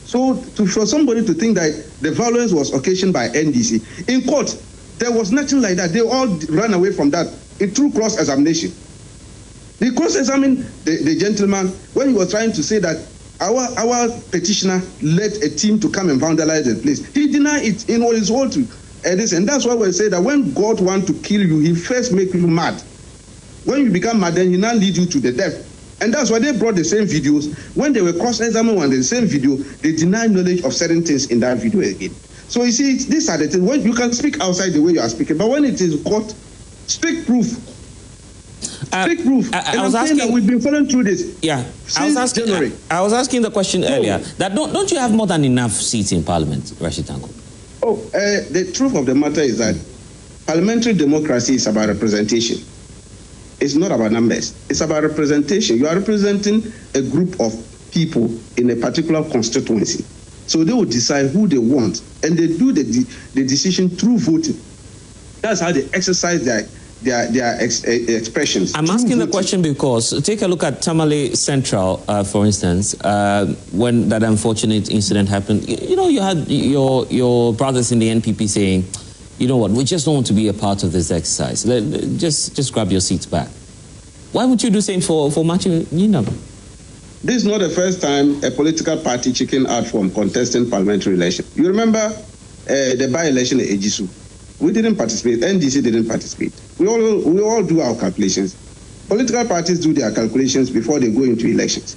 So for somebody to think that the violence was occasioned by NDC, in court, there was nothing like that. They all ran away from that through cross-examination. They cross-examined the gentleman when he was trying to say that our petitioner led a team to come and vandalize the place. He denied it in all his whole to this, and that's why we say that when God wants to kill you, he first makes you mad. When you become mad, then he now leads you to the death. And that's why they brought the same videos. When they were cross-examined on the same video, they denied knowledge of certain things in that video again. So you see, these are the things. When you can speak outside the way you are speaking, but when it is court, speak proof. Speak proof. And I'm saying that we've been following through this. Yeah, January. I was asking the question earlier that don't you have more than enough seats in Parliament, Rashid Tanko? The truth of the matter is that parliamentary democracy is about representation. It's not about numbers. It's about representation. You are representing a group of people in a particular constituency. So they will decide who they want, and they do the decision through voting. That's how they exercise their expressions. I'm asking the question because take a look at Tamale Central, for instance, when that unfortunate incident happened. You had your brothers in the NPP saying, you know what, we just don't want to be a part of this exercise. Just grab your seats back. Why would you do the same for Matthew Nyinam? This is not the first time a political party chicken out from contesting parliamentary election. You remember the by-election at Ejisu? We didn't participate. NDC didn't participate. We all do our calculations. Political parties do their calculations before they go into elections.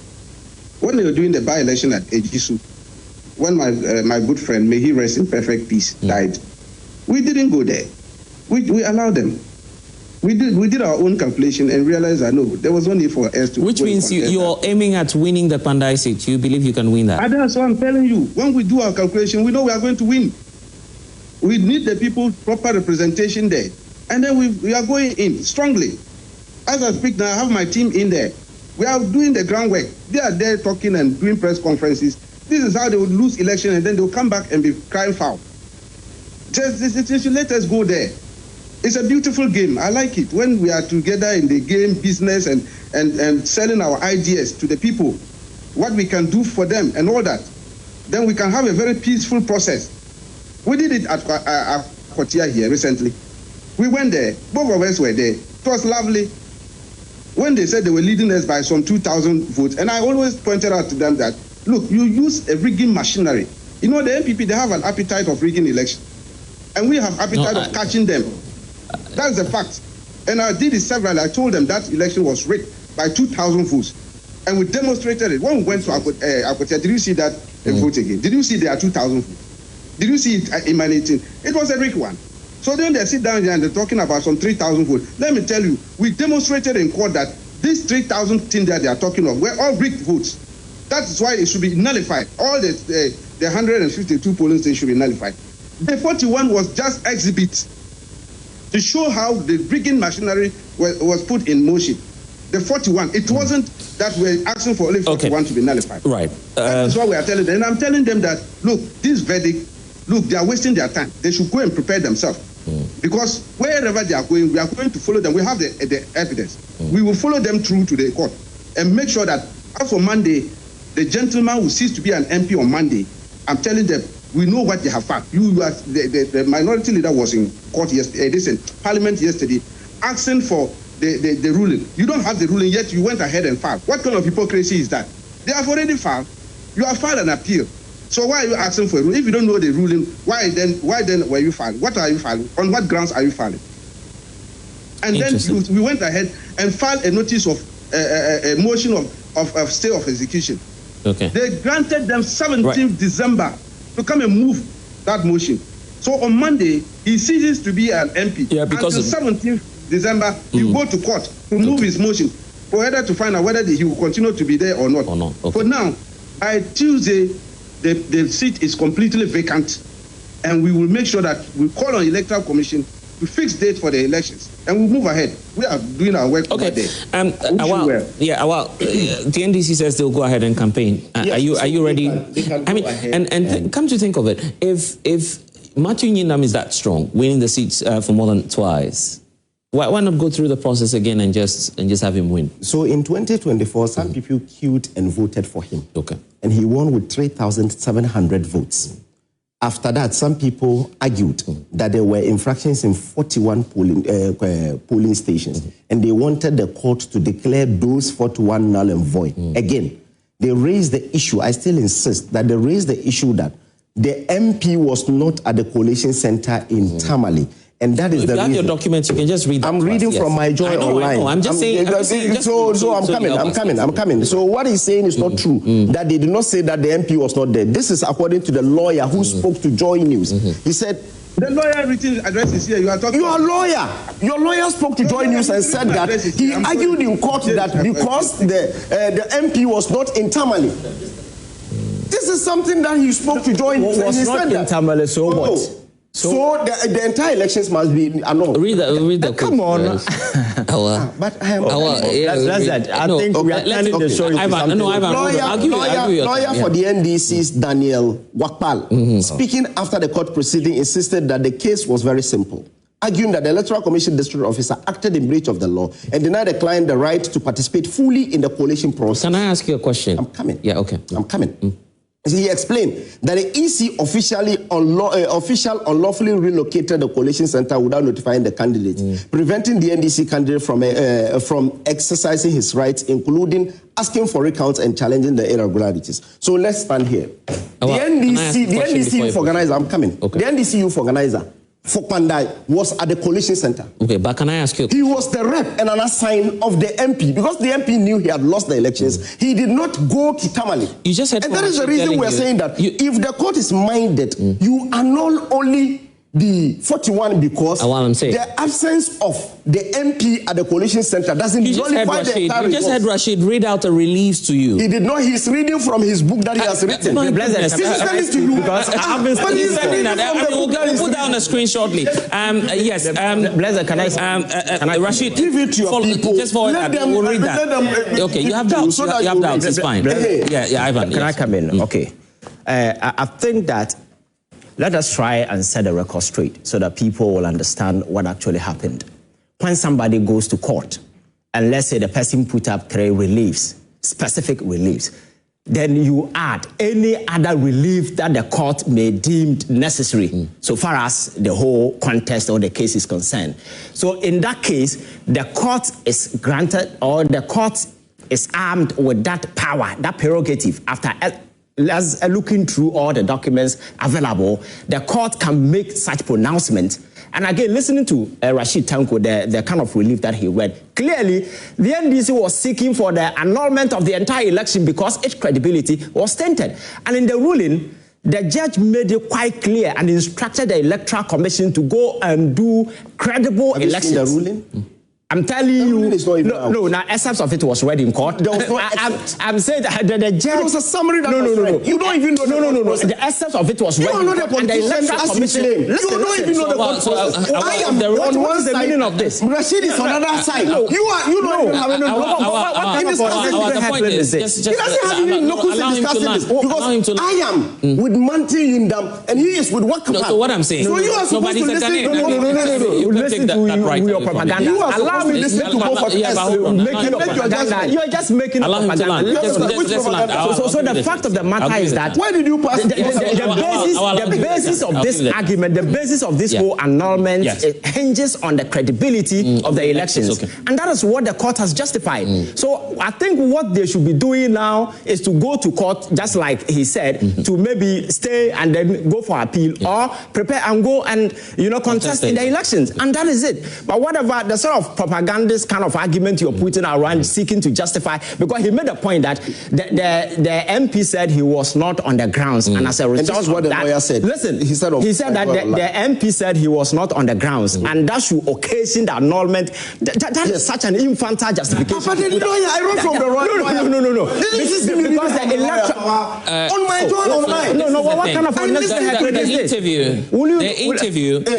When they were doing the by-election at Ejisu, when my good friend, may he rest in perfect peace, died, we didn't go there. We allowed them. We did our own calculation and realized that no, there was no need for us to. Which means you're aiming at winning the Kpandai seat. You believe you can win that? And that's what I'm telling you. When we do our calculation, we know we are going to win. We need the people proper representation there, and then we are going in strongly. As I speak now, I have my team in there. We are doing the groundwork. They are there talking and doing press conferences. This is how they would lose election, and then they'll come back and be crying foul. Just let us go there. It's a beautiful game. I like it when we are together in the game business and selling our ideas to the people, what we can do for them and all that. Then we can have a very peaceful process. We did it at Kotia here recently. We went there. Both of us were there. It was lovely. When they said they were leading us by some 2,000 votes, and I always pointed out to them that, look, you use a rigging machinery. You know, the NPP, they have an appetite of rigging elections. And we have appetite of catching them. That's the fact. And I did it several. I told them that election was rigged by 2,000 votes. And we demonstrated it. When we went to Akotia, did you see that vote again? Did you see there are 2,000 votes? Did you see it emanating? It was a rigged one. So then they sit down here and they're talking about some 3,000 votes. Let me tell you, we demonstrated in court that these 3,000 things that they are talking of were all rigged votes. That's why it should be nullified. All the 152 polling stations should be nullified. The 41 was just exhibit to show how the rigging machinery was put in motion. The 41, it wasn't that we're asking for only 41 to be nullified. Right. That's what we are telling them. And I'm telling them that, look, this verdict, look, they are wasting their time. They should go and prepare themselves. Because wherever they are going, we are going to follow them. We have the evidence. We will follow them through to the court and make sure that as for Monday, the gentleman who ceased to be an MP on Monday, I'm telling them, we know what they have found. The minority leader was in court yesterday, Parliament yesterday, asking for the ruling. You don't have the ruling yet. You went ahead and filed. What kind of hypocrisy is that? They have already filed. You have filed an appeal. So why are you asking for a ruling? If you don't know the ruling, why then were you filing? What are you filing? On what grounds are you filing? And then we went ahead and filed a notice of a motion of stay of execution. Okay. They granted them 17th December to come and move that motion. So on Monday, he ceases to be an MP. Yeah, because until 17th December, he will go to court to move his motion for whether to find out whether he will continue to be there or not. Okay. For now, by Tuesday, the seat is completely vacant, and we will make sure that we call on Electoral Commission to fix date for the elections, and we'll move ahead. We are doing our work over there. Awal, the NDC says they'll go ahead and campaign. Yes, are you ready? They can go ahead come to think of it, if Matthew Nyinam is that strong, winning the seats for more than twice, why not go through the process again and just have him win? So in 2024, some people queued and voted for him. Okay. And he won with 3,700 votes. After that, some people argued that there were infractions in 41 polling stations, and they wanted the court to declare those 41 null and void. Again, they raised the issue. I still insist that they raised the issue that the MP was not at the collation center in Tamale. And that is the reason. If you have your documents, you can just read them. I'm reading from my Joy online. I know. I'm just saying. I'm coming. So what he's saying is not true. That they did not say that the MP was not there. This is according to the lawyer who spoke to Joy News. He said, the lawyer written address is here. You are talking. You are a lawyer. Your lawyer spoke to Joy News and said that he argued in court that because the MP was not in Tamale. This is something that he spoke to Joy News and he said that. Tamale, so what? So the entire elections must be annulled. Read the come on. But I am. I think we are telling the story. Lawyer for the NDC's Daniel Wakpal, speaking after the court proceeding, insisted that the case was very simple, arguing that the Electoral Commission district officer acted in breach of the law and denied the client the right to participate fully in the coalition process. Can I ask you a question? I'm coming. Yeah, okay. I'm coming. He explained that the EC unlawfully relocated the coalition center without notifying the candidate, preventing the NDC candidate from exercising his rights, including asking for recounts and challenging the irregularities. So let's stand here. The NDC youth organizer, I'm coming. Okay. The NDC youth organizer for Kpandai was at the coalition center. Okay, but can I ask you? He was the rep and an assign of the MP. Because the MP knew he had lost the elections, he did not go to Tamale. You just said, and that is the reason we're saying that if the court is minded, you annul only the 41 because the absence of the MP at the coalition center doesn't nullify the entire You just had Rashid read out a relief to you. He did not. He's reading from his book that he has written. He's sending to you. Because we'll put down a screen shortly. Yes. Blazer, can I Rashid, give it to your people. Just forward that. We'll read that. Okay, you have doubts. You have doubts. It's fine. Yeah, Ivan. Can I come in? Okay. I think that let us try and set the record straight so that people will understand what actually happened. When somebody goes to court, and let's say the person put up 3 reliefs, specific reliefs, then you add any other relief that the court may deem necessary, so far as the whole contest or the case is concerned. So in that case, the court is granted, or the court is armed with that power, that prerogative, after looking through all the documents available, the court can make such pronouncements. And again, listening to Rashid Tanko, the kind of relief that he read, clearly the NDC was seeking for the annulment of the entire election because its credibility was tainted. And in the ruling, the judge made it quite clear and instructed the Electoral Commission to go and do credible elections. Have you seen the ruling? I'm telling you, now essence of it was read in court. I'm saying that the judge. It was a summary that no. You don't even know. No. The essence of it was read in court. And the Electoral Commission. You don't even know the court. I am on one side. The meaning of this. Rashid is on another side. You don't even have the point is, he doesn't have any locus in discussing this because I am with Manti Yindam and he is with Wakman. So what I'm saying. So you are supposed to listen. No. You listen to your propaganda. allow me to to go for You're just making up propaganda. So the fact of the matter is that why did you pass the basis of this argument, the basis of this whole annulment hinges on the credibility of the elections. And that is what the court has justified. So I think what they should be doing now is to go to court, just like he said, to maybe stay and then go for appeal or prepare and go and, contest in the elections. And that is it. But whatever the sort of propagandist kind of argument you're putting around seeking to justify, because he made a point that the MP said he was not on the grounds. And as a result of what the lawyer said. Listen, he said that the MP said he was not on the grounds. And that should occasion the annulment. That is such an infantile justification. But the lawyer, I wrote from the lawyer. No. This is because the electoral... on my turn online. No, what kind of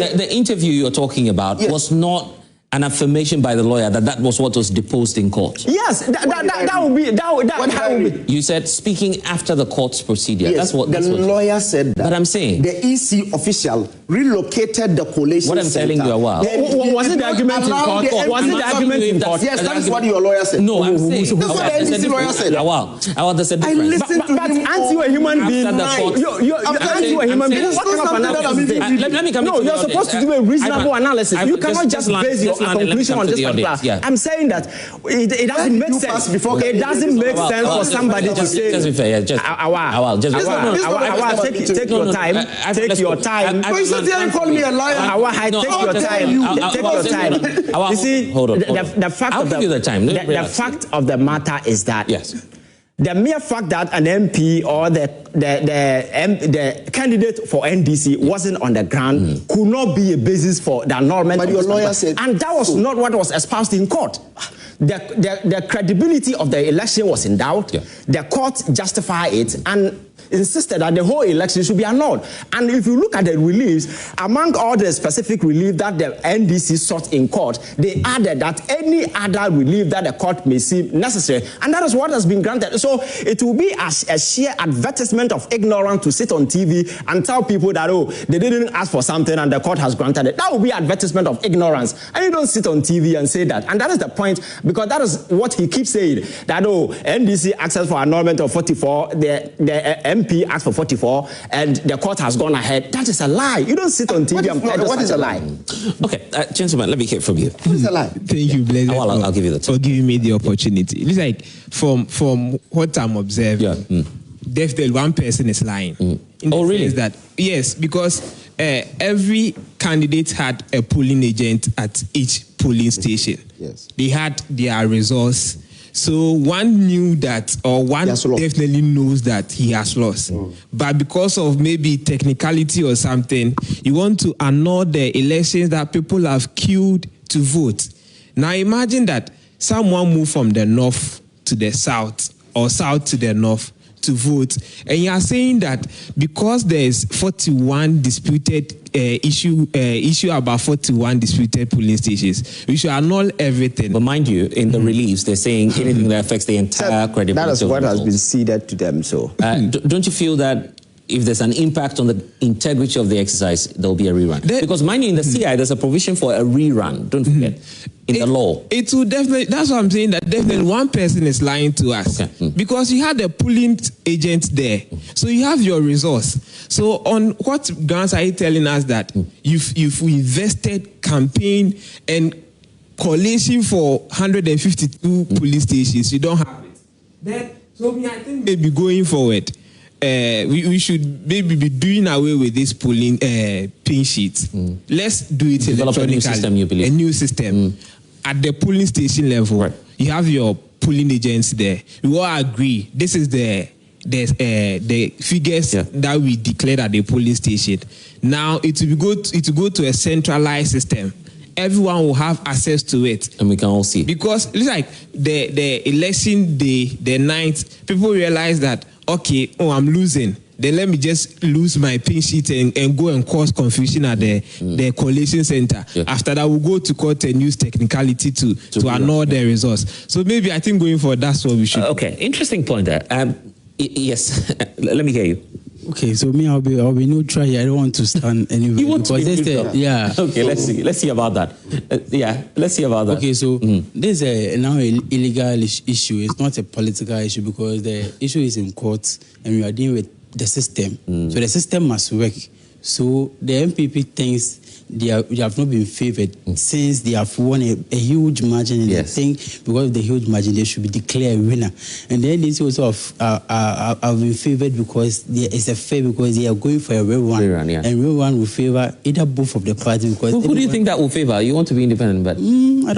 the interview you're talking about was not an affirmation by the lawyer that was what was deposed in court. Yes, that would be. You said speaking after the court's procedure. Yes, that's what the lawyer said that. But I'm saying the EC official relocated the collation. What I'm telling you, Awal. Was it the argument in court? Was it the argument in court? Yes, that is what your lawyer said. No, I'm saying that's what the EC lawyer said. Awal, there's a difference. I listened to him. Aren't you a human being? Aren't you a human being? What kind of analysis is this? Let me come. No, you're supposed to do a reasonable analysis. You cannot just base your conclusion on this particular. I'm saying that it doesn't make sense. It doesn't make sense for somebody to say. Just be fair. Awal, take your time. Take your time. Why is that calling me a liar? Awal, take your time. Take your time. You see, hold on. The fact I'll give you the time. The fact of the matter is that the mere fact that an MP or the candidate for NDC wasn't on the ground could not be a basis for the annulment. But your lawyer said, and that was not what was espoused in court. The credibility of the election was in doubt. The court justified it and insisted that the whole election should be annulled. And if you look at the reliefs, among all the specific relief that the NDC sought in court, they added that any other relief that the court may seem necessary, and that is what has been granted. So it will be a sheer advertisement of ignorance to sit on TV and tell people that, they didn't ask for something and the court has granted it. That will be advertisement of ignorance. And you don't sit on TV and say that. And that is the point, because that is what he keeps saying, that, NDC asks for annulment of 44, the MP asked for 44, and the court has gone ahead. That is a lie. You don't sit on TV and tell what is a lie. Okay, gentlemen, let me hear from you. What is a lie? Thank you, Blaise. I'll give you the time. For giving me the opportunity. It's like, from what I'm observing, definitely one person is lying. Oh, really? That, yes, because every candidate had a polling agent at each polling station. Yes. They had their resource. So one knew that, or one definitely knows that he has lost. But because of maybe technicality or something, you want to annul the elections that people have queued to vote. Now imagine that someone moved from the north to the south, or south to the north to vote, and you are saying that because there is 41 disputed issue about 41 disputed polling stations, we should annul everything. But mind you, in the reliefs, they're saying anything that affects the entire credibility. That is what has been ceded to them. So, don't you feel that if there's an impact on the integrity of the exercise, there'll be a rerun? Because mind you, in the CI, there's a provision for a rerun. Don't forget. In the law. It will definitely, that's what I'm saying, that definitely one person is lying to us. Because you had a polling agent there. So you have your resource. So on what grounds are you telling us that you've invested campaign and coalition for 152 police stations, you don't have it? Then, so I think maybe going forward, we should maybe be doing away with this polling pin sheet. Let's do it electronically. A new system. At the polling station level, you have your polling agents there. We all agree this is the figures that we declared at the polling station. Now it will go to a centralized system. Everyone will have access to it, and we can all see. Because it's like the election day, the night, people realize that I'm losing. Then let me just lose my pin sheet and go and cause confusion at the coalition center. After that, we'll go to court and use technicality to annul the results. So maybe I think going forward, that's what we should do. Okay, interesting point there. Yes, let me hear you. Okay, so me, I'll be neutral here. I don't want to stand anywhere. You want to be neutral? Yeah. Okay, let's see about that. Let's see about that. Okay, so this is now an illegal issue. It's not a political issue because the issue is in court and we are dealing with the system. So the system must work. So the NPP thinks they have not been favored since they have won a huge margin, and they think because of the huge margin they should be declared a winner. And then they also have been favored because it's a fair, because they are going for a real one, and real one will favor either both of the parties. Because who do you think that will favor? You want to be independent, but I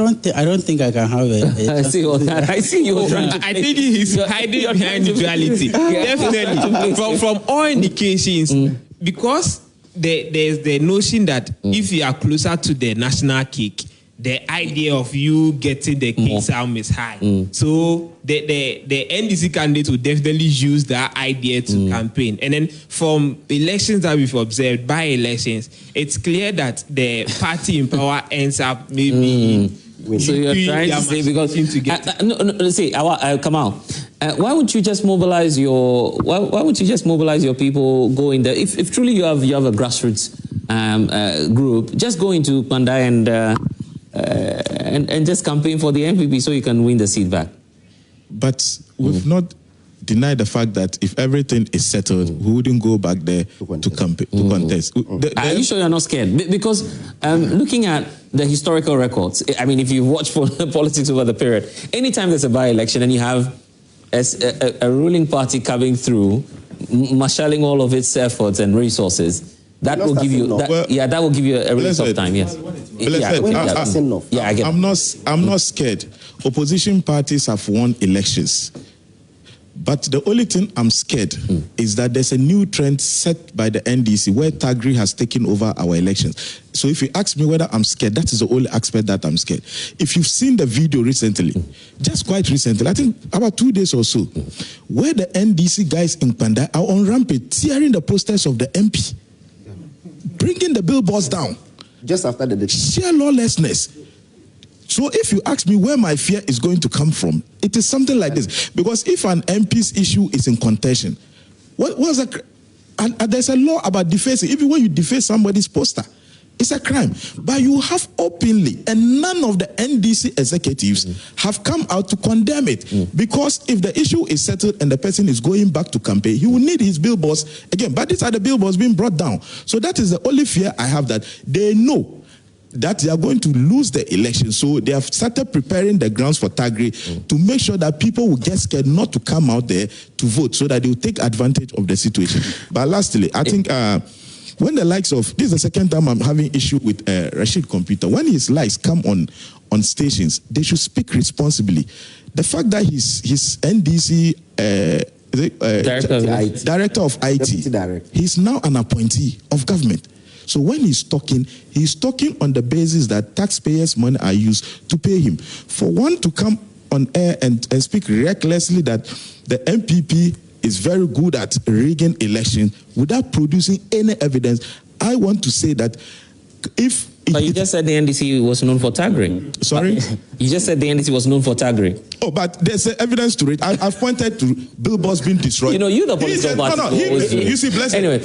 don't think I can have a I see you trying to. I think he's hiding behind neutrality. Definitely, from all indications, because there's the notion that if you are closer to the national cake, the idea of you getting the cake sound is high. So the NDC candidate will definitely use that idea to campaign. And then from elections that we've observed, by elections, it's clear that the party in power ends up maybe. So you're trying to say, because come out. Why would you just mobilize your people, go in there? If truly you have a grassroots group, just go into Kpandai and just campaign for the NPP so you can win the seat back. But we've not denied the fact that if everything is settled, we wouldn't go back there to contest. Are you sure you're not scared? Because looking at the historical records, I mean, if you watch politics over the period, anytime there's a by-election and you have a ruling party coming through, marshalling all of its efforts and resources, that will give you that will give you a release of time. Yes. I get it. I'm not scared. Opposition parties have won elections. But the only thing I'm scared is that there's a new trend set by the NDC where Tagri has taken over our elections. So if you ask me whether I'm scared, that is the only aspect that I'm scared. If you've seen the video recently, just quite recently, I think about 2 days or so, where the NDC guys in Kpandai are on rampage, tearing the posters of the MP, bringing the billboards down. Just after the sheer lawlessness. So if you ask me where my fear is going to come from, it is something like this. Because if an MP's issue is in contention, and there's a law about defacing. Even when you deface somebody's poster, it's a crime. But you have openly, and none of the NDC executives have come out to condemn it. Because if the issue is settled and the person is going back to campaign, he will need his billboards again. But these are the billboards being brought down. So that is the only fear I have, that they know that they are going to lose the election. So they have started preparing the grounds for Tagri to make sure that people will get scared not to come out there to vote, so that they will take advantage of the situation. But lastly, I think when the likes of, this is the second time I'm having issue with Rashid Computer, when his likes come on stations, they should speak responsibly. The fact that his NDC director of IT, he's now an appointee of government. So when he's talking on the basis that taxpayers' money are used to pay him. For one to come on air and speak recklessly that the NPP is very good at rigging elections without producing any evidence, I want to say that if... But you just said the NDC was known for Tagri. Sorry? You just said the NDC was known for Tagri. Oh, but there's evidence to it. I've pointed to billboards being destroyed. You know, you're the political party. You see, bless anyway,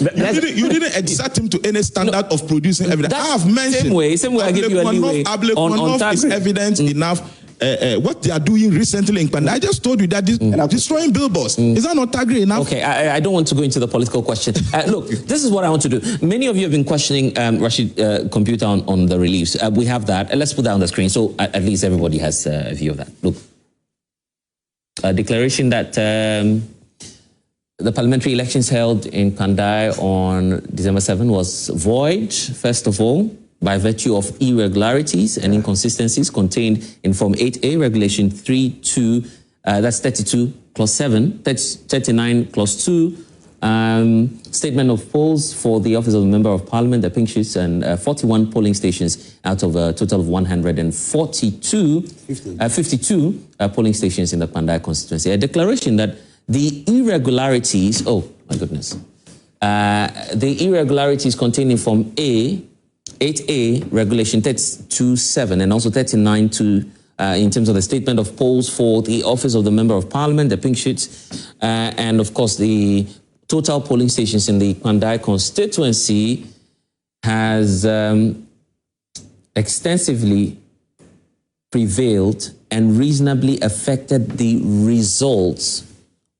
you didn't exact him to any standard of producing evidence. I have mentioned... Same way I give you a leeway on Tagri. Is evidence enough. What they are doing recently in Kpandai, I just told you that destroying billboards, is that not Tagri enough? Okay, I don't want to go into the political question. Look, this is what I want to do. Many of you have been questioning Rashid Computer on the reliefs. We have that. Let's put that on the screen so at least everybody has a view of that. Look, a declaration that the parliamentary elections held in Kpandai on December 7 was void, first of all, by virtue of irregularities and inconsistencies contained in Form 8A, Regulation 3.2, that's 32, Clause 7, 39, Clause 2, statement of polls for the office of the Member of Parliament, the pink sheets, and 41 polling stations out of a total of 152, 52 polling stations in the Kpandai constituency. A declaration that the irregularities, oh my goodness, the irregularities contained in Form 8A, Regulation 32.7, and also 39.2, in terms of the statement of polls for the office of the Member of Parliament, the pink sheets, and of course the total polling stations in the Kpandai constituency has extensively prevailed and reasonably affected the results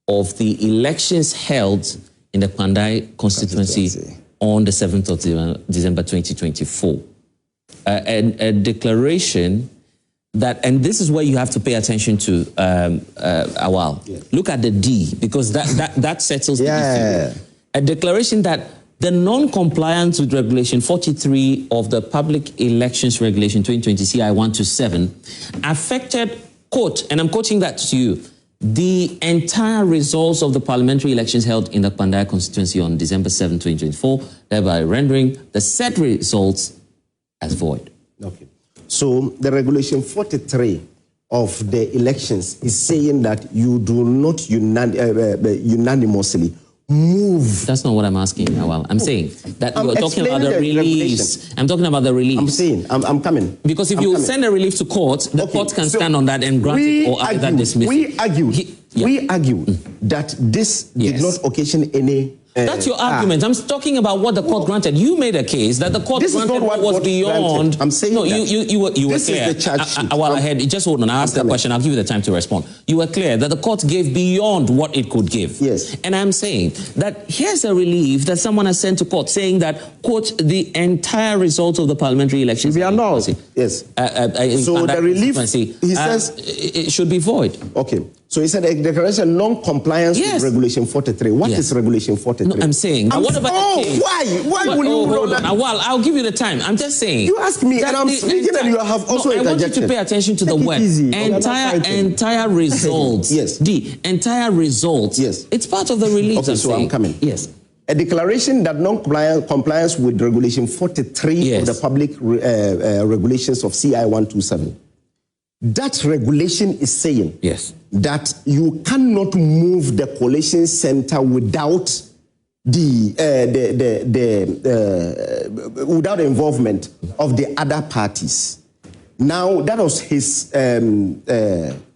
of the elections held in the Kpandai constituency on the 7th of December 2024. A declaration that, and this is where you have to pay attention to, Awal. Yeah. Look at the D, because that settles the issue. A declaration that the non-compliance with Regulation 43 of the Public Elections Regulation 2020 CI 127 affected, quote, and I'm quoting that to you, the entire results of the parliamentary elections held in the Kpandai constituency on December 7, 2024, thereby rendering the said results as void. Okay. So the Regulation 43 of the elections is saying that you do not unanimously move. That's not what I'm asking. Well, I'm saying that you're talking about the release. I'm talking about the release. I'm saying, I'm coming. Because if you send a relief to court, the court can stand on that and grant it or either dismiss it. We argued that this did not occasion any... That's your argument. I'm talking about what the court granted. You made a case that the court granted what was beyond... Granted. I'm saying no, you were clear. This is the charge sheet. Well, ahead. Just hold on. I asked that question. I'll give you the time to respond. You were clear that the court gave beyond what it could give. Yes. And I'm saying that here's a relief that someone has sent to court saying that, quote, the entire result of the parliamentary elections... We are not. Yes. So the relief, he says... it should be void. Okay. So he said a declaration non-compliance with Regulation 43. What is Regulation 43? No, I'm saying. What about the case? Why will you hold on. Well, I'll give you the time. I'm just saying. You ask me, and I'm speaking, and you have also interjected. I want you to pay attention to the word. Entire results. Yes. The entire results. Yes. It's part of the relief. Okay, so I'm coming. Yes. A declaration that non-compliance with Regulation 43 of the public regulations of CI 127. That regulation is saying that you cannot move the collation center without without the involvement of the other parties. Now, that was his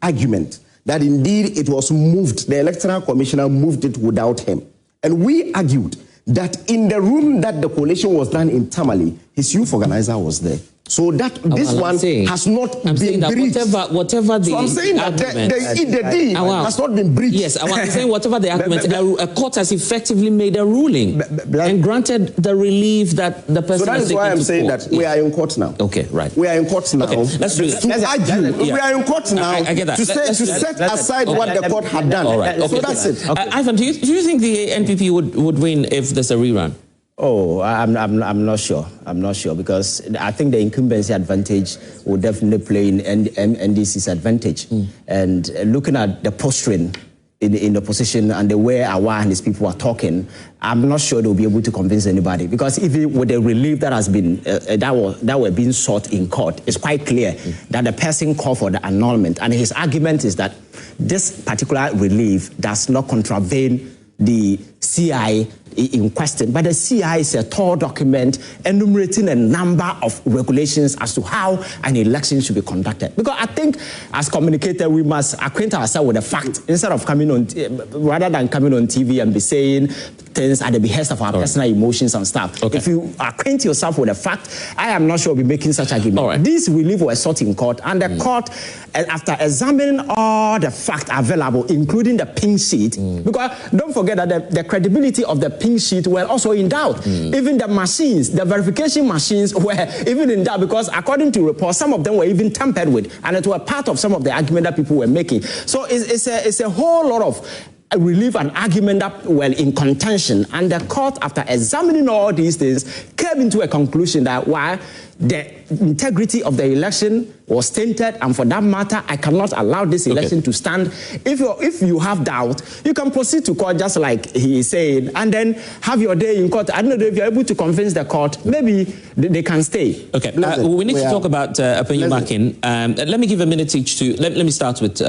argument, that indeed it was moved, the Electoral Commissioner moved it without him. And we argued that in the room that the collation was done in Tamale, his youth organizer was there. So that this one has not been breached. Whatever the I'm saying that the deed has not been breached. Yes, I'm saying whatever the argument, a court has effectively made a ruling and granted the relief that the person. So that is why I'm saying that we are in court now. Okay, right. We are in court now. Okay, let's do that. To argue, we are in court now. I get that. To set aside what the court had done. All right. Okay, so that's it. Ivan, do you think the NPP would win if there's a rerun? Oh, I'm not sure. I'm not sure, because I think the incumbency advantage will definitely play in NDC's advantage. And looking at the posturing in the position and the way Awal and his people are talking, I'm not sure they'll be able to convince anybody, because even with the relief that has been that were being sought in court, it's quite clear that the person called for the annulment, and his argument is that this particular relief does not contravene the CI in question, but the CI is a tall document enumerating a number of regulations as to how an election should be conducted. Because I think, as communicator, we must acquaint ourselves with the fact, instead of coming on, rather than coming on TV and be saying things at the behest of our personal emotions and stuff. If you acquaint yourself with the fact, I am not sure we'll be making such argument. This relief was sought in court, and the court, after examining all the facts available, including the pink sheet, because don't forget that the credibility of the pink sheet were also in doubt. Even the machines, the verification machines were even in doubt, because according to reports, some of them were even tampered with, and it were part of some of the argument that people were making. So it's a whole lot of relief and argument that were in contention, and the court, after examining all these things, came into a conclusion that while the integrity of the election was tainted, and for that matter, I cannot allow this election to stand. If you have doubt, you can proceed to court, just like he is saying, and then have your day in court. I don't know if you're able to convince the court, maybe they can stay. Okay, we need to talk about opinion marking. Let me give a minute each to, let me start with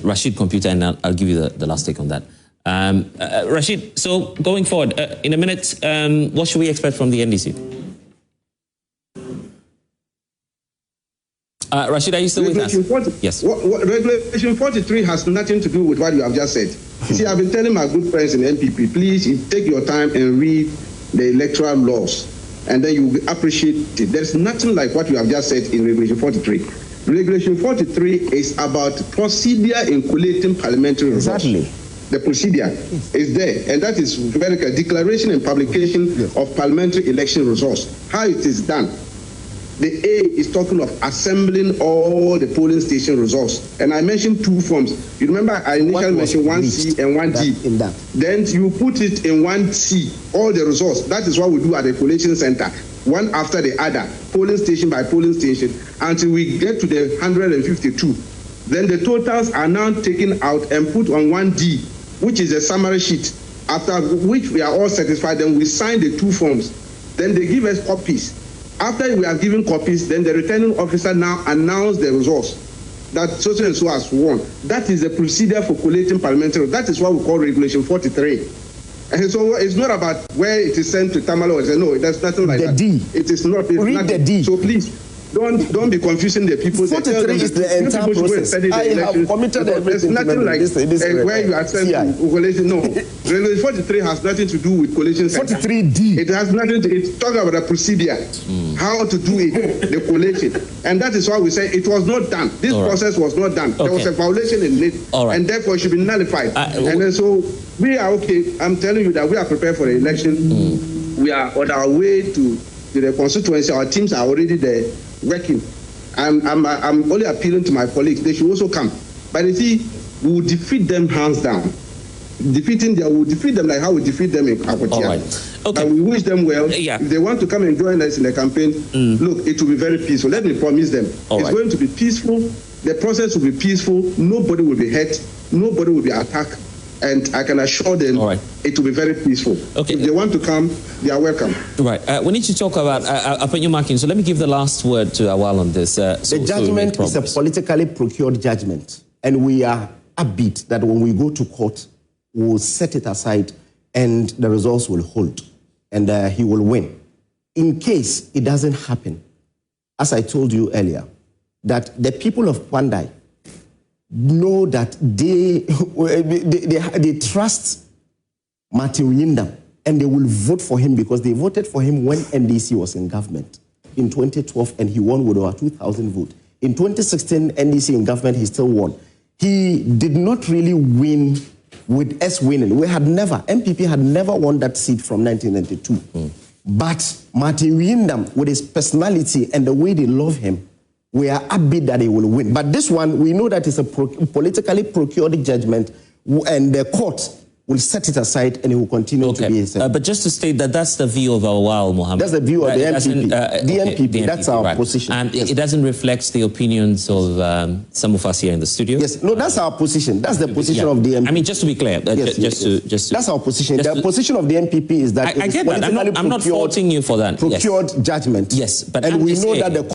Rashid Computer, and I'll give you the last take on that. Rashid, so going forward, in a minute, what should we expect from the NDC? Rashid, are you still with us? Yes. Regulation 43 has nothing to do with what you have just said. You see, I've been telling my good friends in NPP, please take your time and read the electoral laws, and then you will appreciate it. There's nothing like what you have just said in Regulation 43. Regulation 43 is about procedure in collating parliamentary results. Exactly. The procedure is there, and that is very clear. Declaration and publication of parliamentary election results. How it is done. The A is talking of assembling all the polling station results. And I mentioned two forms. You remember I initially mentioned 1C and 1D. Then you put it in 1C, all the results. That is what we do at the collation center, one after the other, polling station by polling station, until we get to the 152. Then the totals are now taken out and put on 1D, which is a summary sheet, after which we are all satisfied. Then we sign the two forms. Then they give us copies. After we have given copies, then the returning officer now announces the results that so and so has won. That is the procedure for collating parliamentary. That is what we call Regulation 43. And so it's not about where it is sent to Tamale or no, there's nothing like that. D. It is not. Read nothing. the D. So please, don't be confusing the people. 43 is the entire process. I have committed everything. There's nothing like where you are sent to collation. No, Regulation 43 has nothing to do with collation. 43D. It has nothing to. It's talking about the procedure, how to do it, the collation, and that is why we say it was not done. This process was not done. There was a violation in it, and therefore it should be nullified. And then so we are okay. I'm telling you that we are prepared for the election. We are on our way to the constituency. Our teams are already there working. I'm only appealing to my colleagues. They should also come. But you see, we will defeat them hands down. We'll defeat them like how we defeat them in Akotia. Right. Okay. And we wish them well. If they want to come and join us in the campaign, look, it will be very peaceful. Let me promise them. It's going to be peaceful. The process will be peaceful. Nobody will be hurt. Nobody will be attacked. And I can assure them it will be very peaceful. Okay. If they want to come, they are welcome. Right. We need to talk about opinion marking. So let me give the last word to Awal on this. The judgment is a politically procured judgment. And we are upbeat that when we go to court, we will set it aside and the results will hold. And he will win. In case it doesn't happen, as I told you earlier, that the people of Kpandai know that they trust Martin Yindam and they will vote for him because they voted for him when NDC was in government in 2012 and he won with over 2,000 votes. In 2016, NDC in government, he still won. He did not really win with us winning. NPP had never won that seat from 1992. But Martin Yindam, with his personality and the way they love him, we are upbeat that he will win. But this one, we know that it's a politically procured judgment, and the court will set it aside and it will continue to be a but just to state that that's the view of Awal, Mohammed. That's the view of the NPP. The NPP, that's our position. And it doesn't reflect the opinions of some of us here in the studio? Yes, no, that's our position. That's the position of the NPP. I mean, just to be clear, just to that's our position. The position of the NPP is that I get that. I'm not faulting you for that. Procured judgment. Yes, but and we know that the